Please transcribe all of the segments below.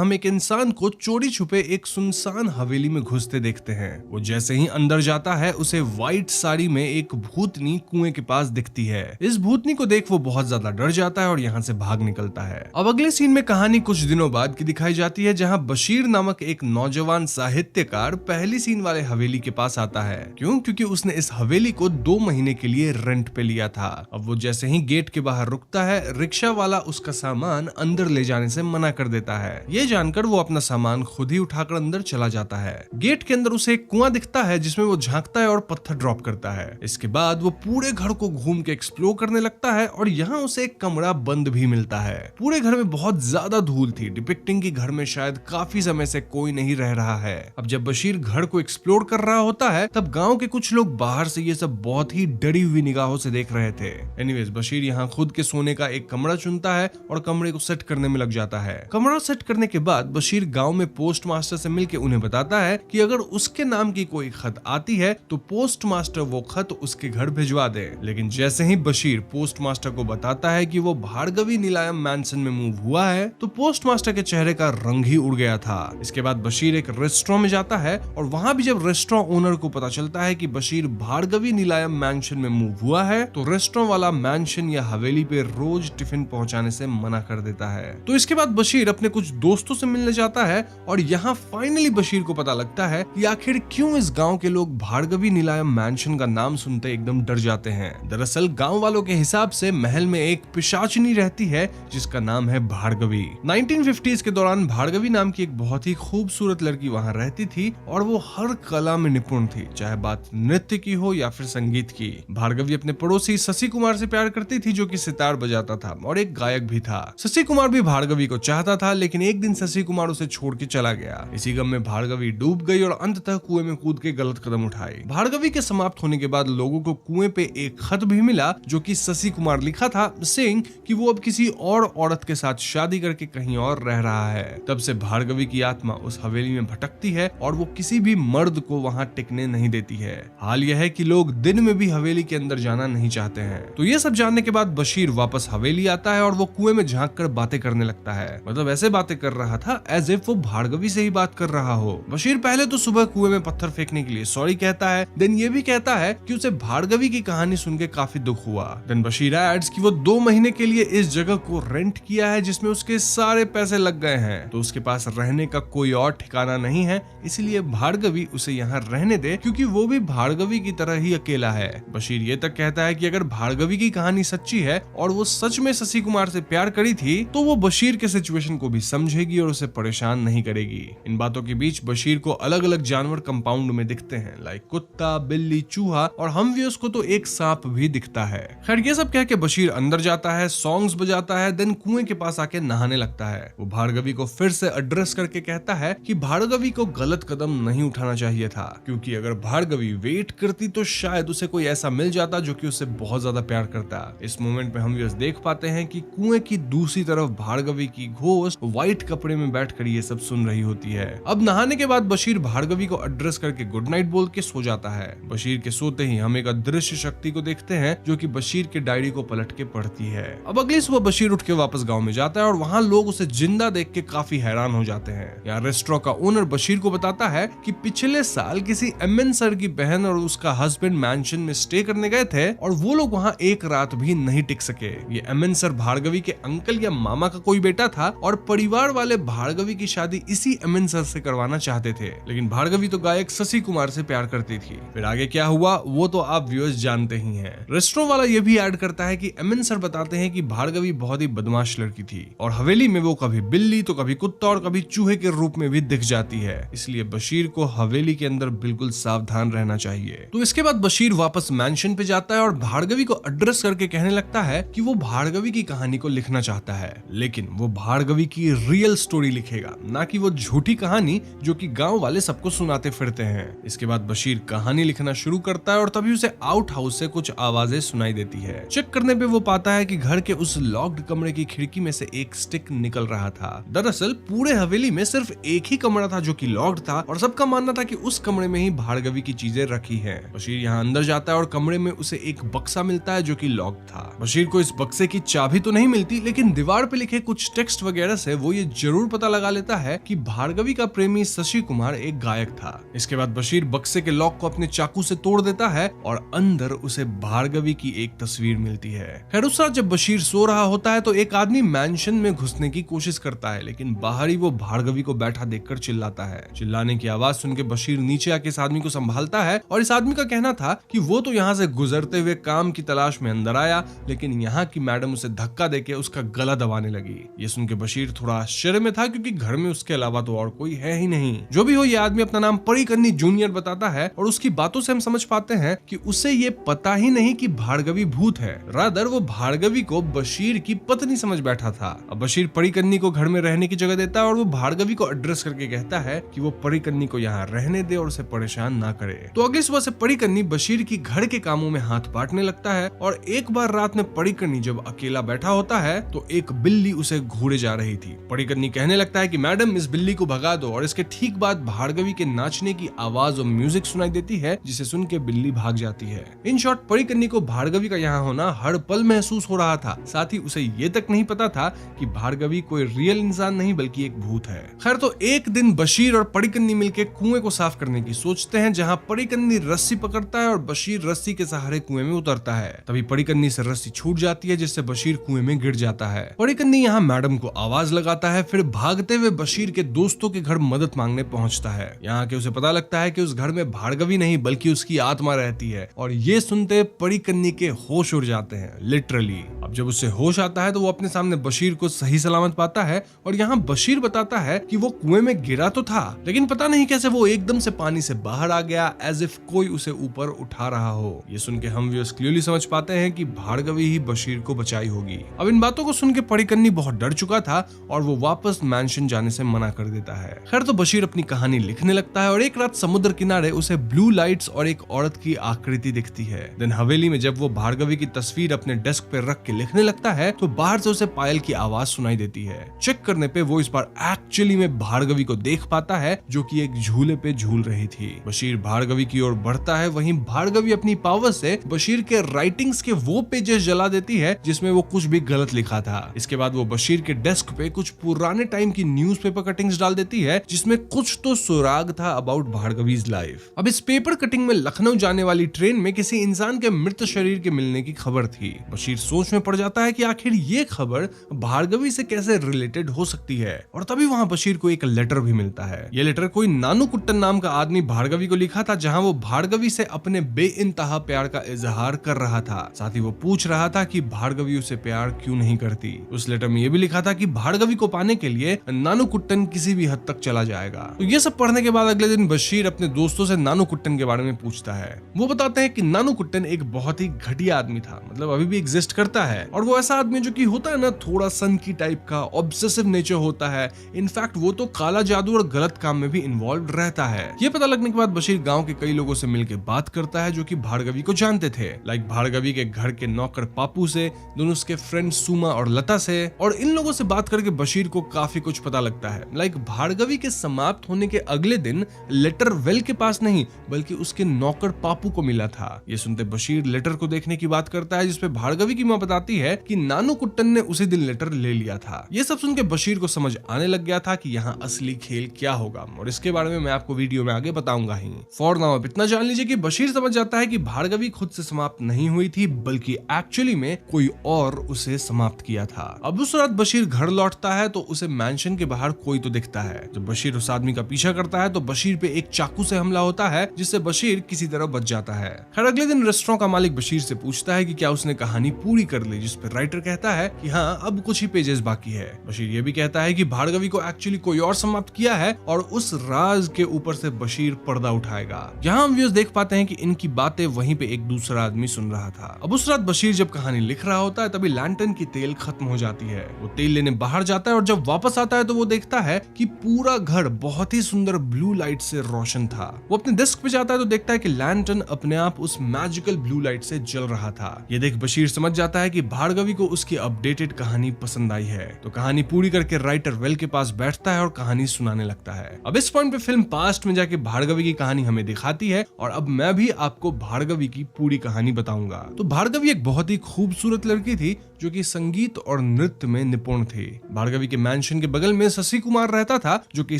हम एक इंसान को चोरी छुपे एक सुनसान हवेली में घुसते देखते हैं। वो जैसे ही अंदर जाता है उसे व्हाइट साड़ी में एक भूतनी कुएं के पास दिखती है। इस भूतनी को देख वो बहुत ज्यादा डर जाता है और यहाँ से भाग निकलता है। अब अगले सीन में कहानी कुछ दिनों बाद की दिखाई जाती है, जहाँ बशीर नामक एक नौजवान साहित्यकार पहली सीन वाले हवेली के पास आता है। क्यों? क्योंकि उसने इस हवेली को 2 महीने के लिए रेंट पे लिया था। अब वो जैसे ही गेट के बाहर रुकता है, रिक्शा वाला उसका सामान अंदर ले जाने से मना कर देता है। ये जानकर वो अपना सामान खुद ही उठाकर अंदर चला जाता है। गेट के अंदर उसे एक कुआं दिखता है जिसमें वो झांकता है और पत्थर ड्रॉप करता है। इसके बाद वो पूरे घर को घूम के एक्सप्लोर करने लगता है और यहाँ उसे एक कमरा बंद भी मिलता है। पूरे घर में बहुत ज्यादा धूल थी, डिपिक्टिंग की घर में शायद काफी समय से कोई नहीं रह रहा है। अब जब बशीर घर को एक्सप्लोर कर रहा होता है तब गांव के कुछ लोग बाहर से ये सब बहुत ही डरी हुई निगाहों से देख रहे थे। एनीवेज, बशीर यहाँ खुद के सोने का एक कमरा चुनता है और कमरे को सेट करने में लग जाता है। कमरा सेट करने के बाद बशीर गांव में पोस्ट मास्टर से मिलकर उन्हें बताता है कि अगर उसके नाम की कोई खत आती है तो पोस्ट मास्टर वो खत उसके घर भिजवा दे। लेकिन जैसे ही बशीर पोस्ट मास्टर को बताता है कि वो भार्गवी नीलायम मैंशन में मूव हुआ है तो पोस्ट मास्टर के चेहरे का रंग ही उड़ गया था। इसके बाद बशीर एक रेस्टोरेंट में जाता है और वहां भी जब रेस्टोरेंट ओनर को पता चलता है कि बशीर भार्गवी नीलायम मैंशन में मूव हुआ है तो रेस्टोरेंट वाला मैंशन या हवेली पे रोज टिफिन पहुंचाने से मना कर देता है। तो इसके बाद बशीर अपने कुछ दोस्तों से मिलने जाता है और यहाँ फाइनली बशीर को पता लगता है कि आखिर क्यों इस गांव के लोग भार्गवी नीलायम मैंशन का नाम सुनते एकदम डर जाते हैं। दरअसल गांव वालों के हिसाब से महल में एक पिशाचिनी रहती है जिसका नाम है भार्गवी। 1950s के दौरान भार्गवी नाम की एक बहुत ही खूबसूरत लड़की वहां रहती थी और वो हर कला में निपुण थी, चाहे बात नृत्य की हो या फिर संगीत की। भार्गवी अपने पड़ोसी शशि कुमार से प्यार करती थी जो कि सितार बजाता था और एक गायक भी था। शशि कुमार भी भार्गवी को चाहता था, लेकिन एक दिन शशि कुमार उसे छोड़ के चला गया। इसी गम में भार्गवी डूब गई और अंततः कुएं में कूद के गलत कदम उठाई। भार्गवी के समाप्त होने के बाद लोगों को कुएं पे एक खत भी मिला जो कि शशि कुमार लिखा था, सेइंग कि वो अब किसी और औरत के साथ शादी करके कहीं और रह रहा है। तब से भार्गवी की आत्मा उस हवेली में भटकती है और वो किसी भी मर्द को वहां टिकने नहीं देती है। हाल यह है कि लोग दिन में भी हवेली के अंदर जाना नहीं चाहते हैं। तो ये सब जानने के बाद बशीर वापस हवेली आता है और वो कुएं में झांक कर बातें करने लगता है। मतलब ऐसे बातें कर रहा था एज इफ वो भार्गवी से ही बात कर रहा हो। बशीर पहले तो सुबह कुएं में पत्थर फेंकने के लिए सॉरी कहता है, देन ये भी कहता है कि उसे भार्गवी की कहानी सुन के काफी दुख हुआ। देन बशीर एड्स कि वो 2 महीने के लिए इस जगह को रेंट किया है जिसमें उसके सारे पैसे लग गए हैं, तो उसके पास रहने का कोई और ठिकाना नहीं है, इसलिए भार्गवी उसे यहाँ रहने दे क्योंकि वो भी भार्गवी की तरह ही अकेला है। बशीर ये तक कहता है कि अगर भार्गवी की कहानी सच्ची है और वो सच में शशि कुमार से प्यार करी थी तो वो बशीर के सिचुएशन को भी समझेगी और उसे परेशान नहीं करेगी। इन बातों के बीच बशीर को अलग अलग जानवर कंपाउंड में दिखते हैं, लाइक कुत्ता, बिल्ली, चूहा और हम भी उसको तो एक सांप भी दिखता है। खैर ये सब कह के बशीर अंदर जाता है, सॉन्ग्स बजाता है, देन कुएं के पास आके नहाने लगता है। वो भार्गवी को फिर से एड्रेस करके कहता है कि भार्गवी को गलत कदम नहीं उठाना चाहिए था, क्योंकि अगर भार्गवी वेट करती तो शायद उसे कोई ऐसा मिल जाता जो कि उससे बहुत ज्यादा प्यार करता। इस मोमेंट में हम ये देख पाते हैं कि कुएं की दूसरी तरफ भार्गवी की घोस्ट व्हाइट कपड़े में बैठकर ये सब सुन रही होती है। अब नहाने के बाद बशीर भार्गवी को एड्रेस करके गुड नाइट बोल के सो जाता है। बशीर के सोते ही हम एक अदृश्य शक्ति को देखते हैं जो कि बशीर के डायरी को पलट के पढ़ती है। अब अगली सुबह बशीर उठ के वापस गांव में जाता है और वहां लोग उसे जिंदा देख के काफी हैरान हो जाते हैं। यहाँ रेस्टोरेंट का ओनर बशीर को बताता है कि पिछले साल किसी एमएन सर की बहन और उसका हस्बैंड मैंशन में स्टे करने गए थे और वो लोग वहाँ एक रात भी नहीं टिक सके। ये एमएन सर भार्गवी के अंकल या मामा का कोई बेटा था और परिवार वाले भार्गवी की शादी इसी एमएन सर से करवाना चाहते थे, लेकिन भार्गवी तो गायक शशि कुमार से प्यार करती थी। फिर आगे क्या हुआ वो तो आप व्यूअर्स जानते ही हैं। रेस्टोरेंट वाला ये भी ऐड करता है कि एमएन सर बताते हैं कि भार्गवी बहुत ही बदमाश लड़की थी और हवेली में वो कभी बिल्ली तो कभी कुत्ता और कभी चूहे के रूप में भी दिख जाती है, इसलिए बशीर को हवेली के अंदर बिल्कुल सावधान रहना चाहिए। तो इसके बाद बशीर वापस मैंशन पे जाता है और भार्गवी को एड्रेस करके कहने लगता है कि वो भार्गवी की कहानी को लिखना चाहता है, लेकिन वो भार्गवी की रियल स्टोरी लिखेगा, ना कि वो झूठी कहानी जो कि गांव वाले सबको सुनाते फिरते हैं। इसके बाद बशीर कहानी लिखना शुरू करता है और तभी उसे आउट हाउस से कुछ आवाजें सुनाई देती है। चेक करने पे वो पाता है कि घर के उस लॉक्ड कमरे की खिड़की में से एक स्टिक निकल रहा था। दरअसल पूरे हवेली में सिर्फ एक ही कमरा था जो कि लॉक्ड था और सबका मानना था कि उस कमरे में ही भार्गवी की चीजें रखी हैं। बशीर यहाँ अंदर जाता है और कमरे में उसे एक बक्सा मिलता है जो कि लॉक्ड था। बशीर को इस बक्से की चाबी तो नहीं मिलती, लेकिन दीवार पे लिखे कुछ टेक्स्ट वगैरह से वो ये जरूर पता लगा लेता है कि भार्गवी का प्रेमी शशि कुमार एक गायक था। इसके बाद बशीर बक्से के लॉक को अपने चाकू से तोड़ देता है और अंदर उसे भार्गवी की एक तस्वीर मिलती है। खैर उस रात जब बशीर सो रहा होता है तो एक आदमी मैंशन में घुसने की कोशिश करता है, लेकिन बाहर ही वो भार्गवी को बैठा देखकर चिल्लाता है। चिल्लाने की आवाज सुन के बशीर नीचे आके इस आदमी को संभालता है और इस आदमी का कहना था कि वो तो यहाँ से गुजरते हुए काम की तलाश में अंदर आया, लेकिन यहाँ की मैडम उसे धक्का देके उसका गला दबाने लगी। ये सुन के बशीर थोड़ा आश्चर्य में था, क्योंकि घर में उसके अलावा तो और कोई है ही नहीं। जो भी हो, ये आदमी अपना नाम परिकन्नी जूनियर बताता है और उसकी बातों से हम समझ पाते हैं कि उसे ये पता ही नहीं कि भार्गवी भूत है। रादर वो भार्गवी को बशीर की पत्नी समझ बैठा था। अब बशीर परिकन्नी को घर में रहने की जगह देता है और वो भार्गवी को एड्रेस करके कहता है कि वो परिकन्नी को यहाँ रहने दे और उसे परेशान ना करे। तो अगली सुबह से परिकन्नी बशीर की घर के कामों में हाथ बांटने लगता है और एक बार रात में परिकन्नी जब अकेला बैठा होता है तो एक बिल्ली उसे घूरे जा रही थी। परिकन्नी कहने लगता है कि मैडम इस बिल्ली को भगा दो, और इसके ठीक बाद भार्गवी के नाचने की आवाज और म्यूजिक सुनाई देती है, जिसे सुन के बिल्ली भाग जाती है। इन शॉर्ट परिकन्नी को भार्गवी का यहाँ होना हर पल महसूस हो रहा था। साथ ही उसे ये तक नहीं पता था कि भार्गवी कोई रियल इंसान नहीं बल्कि एक भूत है। खैर तो एक दिन बशीर और परिकन्नी मिलकर कुएं को साफ करने की सोचते हैं, जहाँ परिकन्नी रस्सी पकड़ता है और बशीर रस्सी के सहारे कुएं में उतरता है। तभी परिकन्नी से रस्सी छूट जाती है, जिससे बशीर कुएं में गिर जाता है। परिकन्नी यहाँ मैडम को आवाज लगाता है, फिर भागते हुए बशीर के दोस्तों के घर मदद मांगने पहुंचता है। यहाँ के उसे पता लगता है कि उस घर में भार्गवी नहीं बल्कि उसकी आत्मा रहती है, और ये सुनते परिकन्नी के होश उड़ जाते हैं, लिटरली। अब जब उसे होश आता है तो वो अपने सामने बशीर को सही सलामत पाता है, और यहाँ बशीर बताता है कि वो कुएं में गिरा तो था, लेकिन पता नहीं कैसे वो एकदम से पानी से बाहर आ गया, एज इफ कोई उसे ऊपर उठा रहा हो। ये सुन के हम व्यूअर्स क्लियरली समझ पाते हैं कि भार्गवी ही बशीर को बचाई होगी। अब इन बातों को सुन के परिकन्नी बहुत डर चुका था और वो वापस मैंशन जाने से मना कर देता है। खैर तो बशीर अपनी कहानी लिखने लगता है और एक रात समुद्र किनारे उसे ब्लू लाइट्स और एक औरत की आकृति दिखती है। देन हवेली में जब वो भार्गवी की तस्वीर अपने डेस्क पे रख के लिखने लगता है तो बाहर से उसे पायल की आवाज सुनाई देती है। चेक करने पे वो इस बार एक्चुअली में भार्गवी को देख पाता है, जो कि एक झूले पे झूल रही थी। बशीर भार्गवी की ओर बढ़ता है, वहीं भार्गवी अपनी पावर से बशीर के राइटिंग्स के वो पेजेस जला देती है जिसमें वो कुछ भी गलत लिखा था। इसके बाद वो बशीर के डेस्क पे कुछ पुराने टाइम की न्यूज़पेपर कटिंग्स डाल देती है, जिसमें कुछ तो सुराग था अबाउट भार्गवीज लाइफ। अब इस पेपर कटिंग में लखनऊ जाने वाली ट्रेन में किसी इंसान के मृत शरीर के मिलने की खबर थी। बशीर सोच में पड़ जाता है कि आखिर ये खबर भार्गवी से कैसे रिलेटेड हो सकती है, और तभी वहाँ बशीर को एक लेटर भी मिलता है। ये लेटर कोई नानू कुट्टन नाम का आदमी भार्गवी को लिखा था, जहाँ वो भार्गवी से अपने बेइंतहा प्यार का इजहार कर रहा था। साथ ही वो पूछ रहा था कि भार्गवी उसे प्यार क्यों नहीं करती। उस लेटर में ये भी लिखा था कि भार्गवी को पाने के लिए नानू कुट्टन किसी भी हद तक चला जाएगा। तो ये सब पढ़ने के बाद अगले दिन बशीर अपने दोस्तों से नानू कुट्टन के बारे में पूछता है। वो बताते हैं कि नानू कुट्टन एक बहुत ही घटिया आदमी था, मतलब अभी भी एग्जिस्ट करता है, और वो ऐसा आदमी जो कि होता है ना, थोड़ा सनकी टाइप का, ऑब्सेसिव नेचर होता है। इनफैक्ट वो तो काला जादू और गलत काम में भी इन्वॉल्व रहता है। ये पता लगने के बाद बशीर गांव के कई लोगों से मिलकर बात करता है जो कि भार्गवी को जानते थे, लाइक भार्गवी के घर के नौकर पापू से, दोनों उसके फ्रेंड सुमा और लता से। और इन लोगों से बात करके बशीर को काफी कुछ पता लगता है। लाइक भार्गवी के समाप्त होने के अगले दिन लेटर वेल के पास नहीं बल्कि उसके नौकर पापू को मिला था। ये सुनते बशीर लेटर को देखने की बात करता है, जिसपे भार्गवी की मां बताती है कि नानू कुट्टन ने उसी दिन लेटर ले लिया था। ये सब सुन के बशीर को समझ आने लग गया था कि यहाँ असली खेल क्या होगा, और इसके बारे में मैं आपको वीडियो में आगे बताऊंगा ही। फॉर नाउ अब इतना जान लीजिए कि बशीर समझ जाता है कि भार्गवी खुद से समाप्त नहीं हुई थी, बल्कि एक्चुअली में कोई और उसे समाप्त किया था। अब उस रात बशीर घर लौटता है तो उसे मैंशन के बाहर कोई तो दिखता है। जब बशीर उस आदमी का पीछा करता है तो बशीर पे एक चाकू से हमला होता है, जिससे बशीर किसी तरह बच जाता है। खैर अगले दिन रेस्टोरेंट का मालिक बशीर से पूछता है कि क्या उसने कहानी पूरी कर ली, जिस पे राइटर कहता है कि हाँ, अब कुछ ही पेजेस बाकी है। बशीर ये भी कहता है कि भार्गवी को एक्चुअली कोई और समाप्त किया है, और उस राज के ऊपर से बशीर पर्दा उठाएगा। यहाँ हम व्यूअर्स देख पाते हैं कि इनकी बातें वहीं पे एक दूसरा आदमी सुन रहा था। अब उस रात बशीर जब कहानी लिख रहा होता है तभी लैंटर्न की तेल खत्म हो जाती है। वो तेल लेने बाहर जाता है और जब वापस आता है तो वो देखता है कि पूरा घर बहुत ही सुंदर ब्लू लाइट से रोशन था। वो अपने डेस्क पे जाता है तो देखता है कि लैंटर्न अपने आप उस मैजिकल ब्लू लाइट से जल रहा था। ये देख बशीर समझ जाता है कि भार्गवी को उसकी अपडेटेड कहानी पसंद आई है, तो कहानी पूरी करके राइटर वेल के पास बैठता है और कहानी सुनाने लगता है। अब इस पॉइंट पे फिल्म पास्ट में जाके भार्गवी की कहानी हमें दिखाती है, और अब मैं भी आपको भार्गवी की पूरी कहानी बताऊंगा। तो भार्गवी एक बहुत ही खूबसूरत लड़की थी जो कि संगीत और नृत्य में निपुण थी। भार्गवी के मैंशन के बगल में शशि कुमार रहता था, जो कि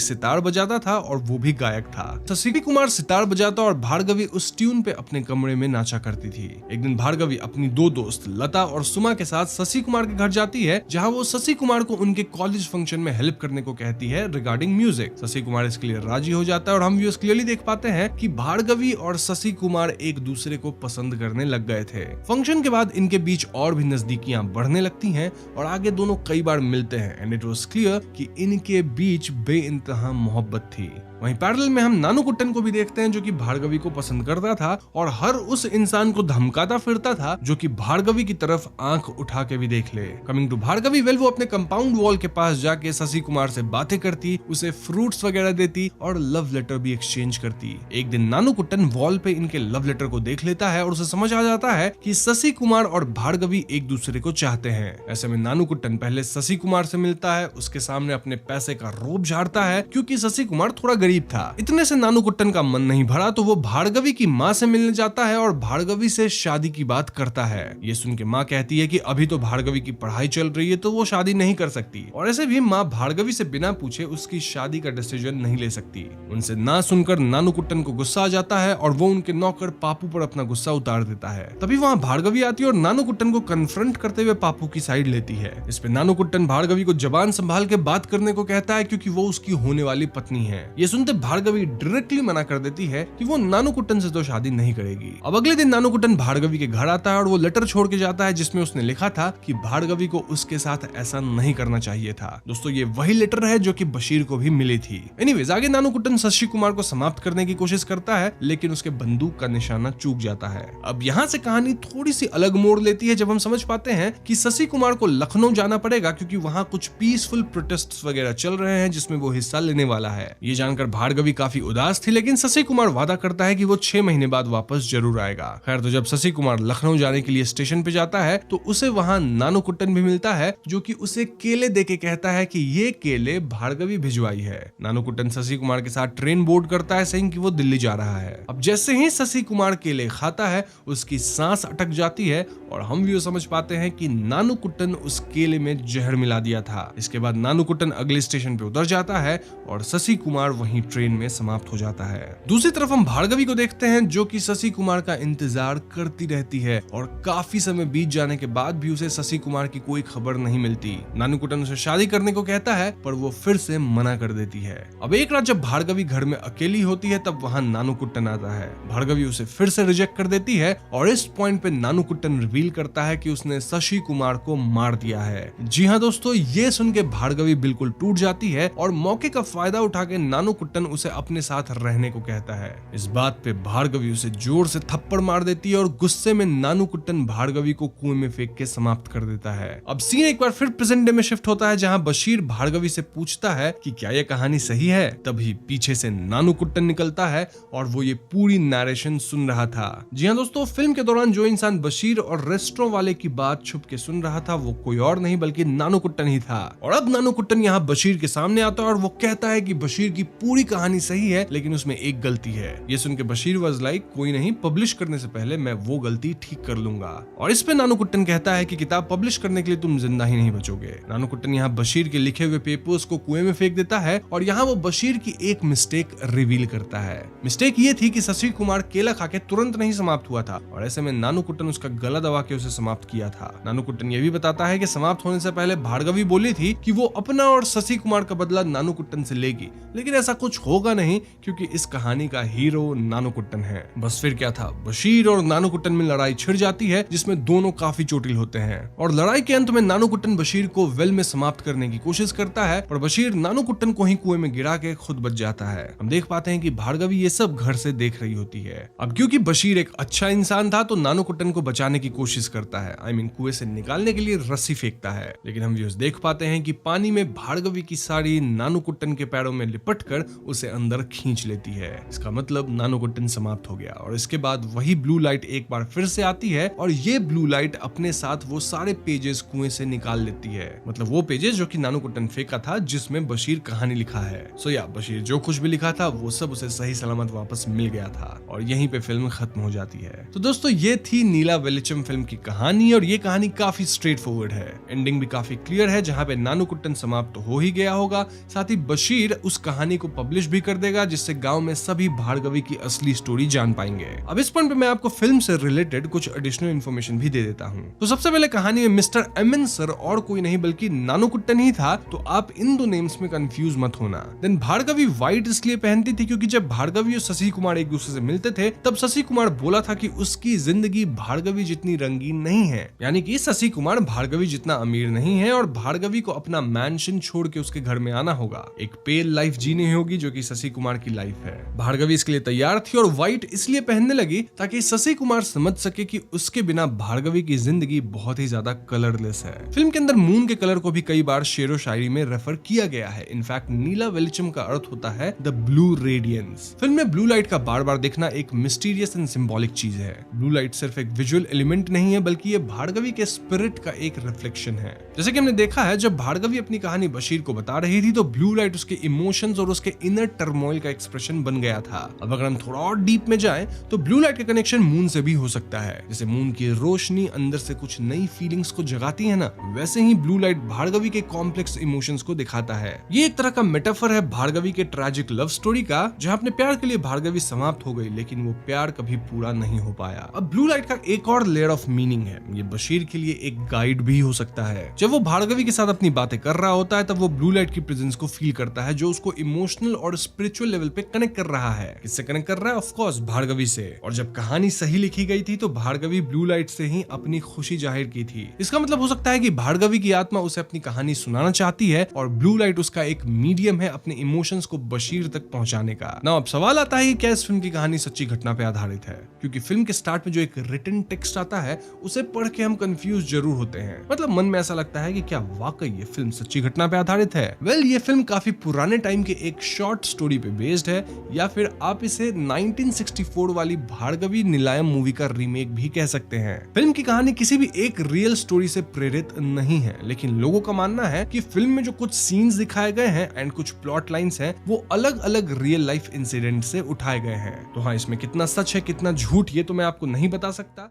सितार बजाता था और वो भी गायक था। शशि कुमार सितार बजाता और भार्गवी उस ट्यून पे अपने कमरे में नाचा करती थी। एक दिन भार्गवी अपनी दो दोस्त लता और सुमा के साथ शशि कुमार के घर जाती है, जहां वो शशि कुमार को उनके कॉलेज फंक्शन में हेल्प करने को कहती है रिगार्डिंग म्यूजिक। शशि कुमार इसके लिए राजी हो जाता है और हम व्यूअर्स क्लियरली देख पाते हैं कि भार्गवी और शशि कुमार एक दूसरे को पसंद करने लग गए थे। फंक्शन के बाद इनके बीच और भी नजदीकियां बढ़ने लगती हैं और आगे दोनों कई बार मिलते हैं एंड इट वाज क्लियर कि इनके बीच बेइंतहा मोहब्बत थी। वहीं पैरेलल में हम नानूकुट्टन को भी देखते हैं, जो कि भार्गवी को पसंद करता था और हर उस इंसान को धमकाता फिरता था जो कि भार्गवी की तरफ आंख उठा के भी देख ले। कमिंग टू भार्गवी, वेल वो अपने कंपाउंड वॉल के पास जाके शशि कुमार से बातें करती, उसे फ्रूट्स वगैरह देती और लव लेटर भी एक्सचेंज करती। एक दिन नानूकुट्टन वॉल पे इनके लव लेटर को देख लेता है और उसे समझ आ जाता है कि शशि कुमार और भार्गवी एक दूसरे को चाहते हैं। ऐसे में नानूकुट्टन पहले शशि कुमार से मिलता है, उसके सामने अपने पैसे का रोब झाड़ता है क्योंकि शशि कुमार थोड़ा गरीब था। इतने से नानूकुट्टन का मन नहीं भरा तो वो भार्गवी की माँ से मिलने जाता है और भार्गवी से शादी की बात करता है। ये सुन के माँ कहती है कि अभी तो भार्गवी की पढ़ाई चल रही है तो वो शादी नहीं कर सकती, और ऐसे भी माँ भार्गवी से बिना पूछे उसकी शादी का डिसीजन नहीं ले सकती। उनसे ना सुनकर नानूकुट्टन को गुस्सा आ जाता है और वो उनके नौकर पापू पर अपना गुस्सा उतार देता है। तभी वहाँ भार्गवी आती है और नानूकुट्टन को कन्फ्रंट करते हुए पापू की साइड लेती है। इस पे नानूकुट्टन भार्गवी को जबान संभाल के बात करने को कहता है क्योंकि वो उसकी होने वाली पत्नी है। ये सुनते भार्गवी डायरेक्टली मना कर देती है कि वो नानूकुट्टन से तो शादी नहीं करेगी। अब अगले दिन नानूकुट्टन भार्गवी के घर आता है और वो लेटर छोड़ के जाता है जिसमें उसने लिखा था कि भार्गवी को उसके साथ ऐसा नहीं करना चाहिए था। दोस्तों ये वही लेटर है जो कि बशीर को भी मिली थी। एनीवेज आगे नानूकुट्टन शशि कुमार को समाप्त करने की कोशिश करता है, लेकिन उसके बंदूक का निशाना चूक जाता है। अब यहाँ से कहानी थोड़ी सी अलग मोड़ लेती है जब हम समझ पाते हैं कि शशि कुमार को लखनऊ जाना पड़ेगा क्योंकि वहाँ कुछ पीसफुल प्रोटेस्ट वगैरह चल रहे हैं जिसमें वो हिस्सा लेने वाला है। ये जानकर भार्गवी काफी उदास थी, लेकिन शशि कुमार वादा करता है कि वो 6 महीने बाद वापस जरूर आएगा। खैर तो जब शशि कुमार लखनऊ जाने के लिए स्टेशन पे जाता है तो उसे वहाँ नानूकुट्टन भी मिलता है जो कि उसे केले देके कहता है कि ये केले भार्गवी भिजवाई है। नानूकुट्टन शशि कुमार के साथ ट्रेन बोर्ड करता है saying कि वो दिल्ली जा रहा है। अब जैसे ही शशि कुमार केले खाता है उसकी सांस अटक जाती है और हम भी समझ पाते हैं कि नानूकुट्टन उस केले में जहर मिला दिया था। इसके बाद नानूकुट्टन अगले स्टेशन पे उतर जाता है और शशि कुमार वहीं ट्रेन में समाप्त हो जाता है। दूसरी तरफ हम भार्गवी को देखते हैं जो कि शशि कुमार का इंतजार करती रहती है और काफी समय बीत जाने के बाद भी उसे शशि कुमार की कोई खबर नहीं मिलती। नानूकुट्टन उसे शादी करने को कहता है पर वो फिर से मना कर देती है। अब एक रात जब भार्गवी घर में अकेली होती है तब वहाँ नानूकुट्टन आता है। भार्गवी उसे फिर से रिजेक्ट कर देती है और इस पॉइंट पे नानूकुट्टन रिवील करता है कि उसने शशि कुमार को मार दिया है। जी हाँ दोस्तों, ये सुन के भार्गवी बिल्कुल टूट जाती है और मौके का फायदा उठा के नानूकुट्टन उसे अपने साथ रहने को कहता है। इस बात पे भार्गवी उसे जोर से थप्पड़ मार देती है और गुस्से में नानूकुट्टन भार्गवी को कुएं में फेंक के समाप्त कर देता है। अब सीन एक बार फिर प्रेजेंट डे में शिफ्ट होता है जहां बशीर भार्गवी से पूछता है कि क्या यह कहानी सही है। तभी पीछे से नानूकुट्टन निकलता है और वो ये पूरी नरेशन सुन रहा था। जी हाँ दोस्तों, फिल्म के दौरान जो इंसान बशीर और रेस्टोरेंट वाले की बात छुप के सुन रहा था वो कोई और नहीं बल्कि नानूकुट्टन ही था। और अब नानूकुट्टन यहाँ बशीर के सामने आता है और वो कहता है कि बशीर की पूरी कहानी सही है लेकिन उसमें एक गलती है। ये सुन के बशीर वाज लाइक कोई नहीं, पब्लिश करने से पहले मैं वो गलती ठीक कर लूंगा। और इस पे नानूकुट्टन कहता है कि किताब पब्लिश करने के लिए तुम जिंदा ही नहीं बचोगे। नानूकुट्टन यहाँ बशीर के लिखे हुए पेपर्स को कुएं में फेंक देता है और यहाँ वो बशीर की एक मिस्टेक रिवील करता है। मिस्टेक ये थी कि शशि कुमार केला खा के तुरंत नहीं समाप्त हुआ था और ऐसे में नानूकुट्टन उसका गला दबा के उसे समाप्त किया था। नानूकुट्टन ये भी बताता है कि समाप्त होने से पहले भार्गवी बोली थी कि वो अपना और शशि कुमार का बदला नानूकुट्टन से लेगी, लेकिन ऐसा कुछ होगा नहीं क्योंकि इस कहानी का हीरो नानूकुट्टन है। बस फिर क्या था, बशीर और नानूकुट्टन में लड़ाई छिड़ जाती है जिसमें दोनों काफी चोटिल होते हैं और लड़ाई के अंत में नानूकुट्टन बशीर को वेल में समाप्त करने की कोशिश करता है पर बशीर नानूकुट्टन को ही कुएं में गिरा के खुद बच जाता है। हम देख पाते हैं कि भार्गवी ये सब घर से देख रही होती है। अब क्योंकि बशीर एक अच्छा इंसान था तो नानूकुट्टन को बचाने की कोशिश करता है, कुएं से निकालने के लिए रस्सी फेंकता है, लेकिन हम देख पाते हैं कि पानी में भार्गवी की साड़ी नानूकुट्टन के पैरों में लिपट कर उसे अंदर खींच लेती है। इसका मतलब नानोकुट्टन समाप्त हो गया और इसके बाद वही ब्लू लाइट एक बार फिर से आती है और ये ब्लू लाइट अपने साथ वो सारे पेजेस कुएं से निकाल लेती है, मतलब वो पेजेस जो कि नानोकुट्टन फेंका था जिसमें बशीर कहानी लिखा है। सो या बशीर जो कुछ भी लिखा था वो सब उसे सही सलामत वापस मिल गया था और यहीं पे फिल्म खत्म हो जाती है। तो दोस्तों ये थी नीला वेलिचम फिल्म की कहानी और ये कहानी काफी स्ट्रेट फॉरवर्ड है। एंडिंग भी काफी क्लियर है जहां पे नानोकुट्टन समाप्त तो हो ही गया होगा, साथ ही बशीर उस कहानी को पब्लिश भी कर देगा जिससे गांव में सभी भार्गवी की असली स्टोरी जान पाएंगे। अब इस पॉइंट पे मैं आपको फिल्म से रिलेटेड कुछ एडिशनल इन्फॉर्मेशन भी दे देता हूँ। तो सबसे पहले कहानी में मिस्टर एमएन सर और कोई नहीं बल्कि नानोकुट्टन ही था, तो आप इन दो नेम्स में कंफ्यूज मत होना। देन भार्गवी व्हाइट इसलिए पहनती थी क्योंकि जब भार्गवी और शशि कुमार एक दूसरे से मिलते थे तब शशि कुमार बोला था कि उसकी जिंदगी भार्गवी जितनी रंगीन नहीं है, यानी कि शशि कुमार भार्गवी जितना अमीर नहीं है और भार्गवी को अपना मैंशन छोड़ के उसके घर में आना होगा, एक पेल लाइफ जीनी होगी जो कि शशि कुमार की लाइफ है। भार्गवी इसके लिए तैयार थी और व्हाइट इसलिए पहनने लगी ताकि शशि कुमार समझ सके कि उसके बिना भार्गवी की जिंदगी बहुत ही ज्यादा कलरलेस है। फिल्म के अंदर मून के कलर को भी कई बार शेरो शायरी में रेफर किया गया है। इनफैक्ट नीला वेलिचम का अर्थ होता है द ब्लू रेडियंस। फिल्म में ब्लू लाइट का बार बार देखना एक मिस्टीरियस एंड सिंबॉलिक चीज है। ब्लू लाइट सिर्फ एक विजुअल एलिमेंट नहीं है बल्कि ये भार्गवी के स्पिरिट का एक रिफ्लेक्शन है। जैसे कि हमने देखा है जब भार्गवी अपनी कहानी बशीर को बता रही थी तो ब्लू लाइट उसके इमोशंस और उसके इनर टर्मोइल का एक्सप्रेशन बन गया था। अब अगर हम थोड़ा और डीप में जाएं तो ब्लू लाइट का कनेक्शन मून से भी हो सकता है। जैसे मून की रोशनी अंदर से कुछ नई फीलिंग्स को जगाती है ना, वैसे ही ब्लू लाइट भार्गवी के कॉम्प्लेक्स इमोशंस को दिखाता है। ये एक तरह का मेटाफर है भार्गवी के ट्रैजिक लव स्टोरी का, जहां अपने प्यार के लिए भार्गवी समाप्त हो गई लेकिन वो प्यार कभी पूरा नहीं हो पाया। अब ब्लू लाइट का एक और लेयर ऑफ मीनिंग है, ये बशीर के लिए एक गाइड भी हो सकता है। जब वो भार्गवी के साथ अपनी बातें कर रहा होता है तब वो ब्लू लाइट की प्रेजेंस को फील करता है जो उसको इमोशनल और स्पिरिचुअल लेवल पे कनेक्ट कर रहा है। किससे कनेक्ट कर रहा है? ऑफ कोर्स भार्गवी से। और जब कहानी सही लिखी गई थी तो भार्गवी ब्लू लाइट से ही अपनी खुशी जाहिर की थी। इसका मतलब हो सकता है कि भार्गवी की आत्मा उसे अपनी कहानी सुनाना चाहती है और ब्लू लाइट उसका एक मीडियम है अपने इमोशंस को बशीर तक पहुंचाने का। ना अब सवाल आता है कि क्या इस फिल्म की कहानी सच्ची घटना पे आधारित है, क्योंकि फिल्म के स्टार्ट में जो एक रिटन टेक्स्ट आता है उसे पढ़ के हम कंफ्यूज जरूर होते हैं। मतलब मन में ऐसा लगता है कि क्या वाकई ये फिल्म सच्ची घटना पे आधारित है। वेल ये फिल्म काफी पुराने टाइम के एक शॉर्ट स्टोरी पे बेस्ड है, या फिर आप इसे 1964 वाली भार्गवी नीलायम मूवी का रीमेक भी कह सकते हैं। फिल्म की कहानी किसी भी एक रियल स्टोरी से प्रेरित नहीं है, लेकिन लोगों का मानना है कि फिल्म में जो कुछ सीन्स दिखाए गए हैं एंड कुछ प्लॉट लाइंस हैं वो अलग अलग रियल लाइफ इंसिडेंट से उठाए गए हैं। तो हाँ, इसमें कितना सच है कितना झूठ ये तो मैं आपको नहीं बता सकता।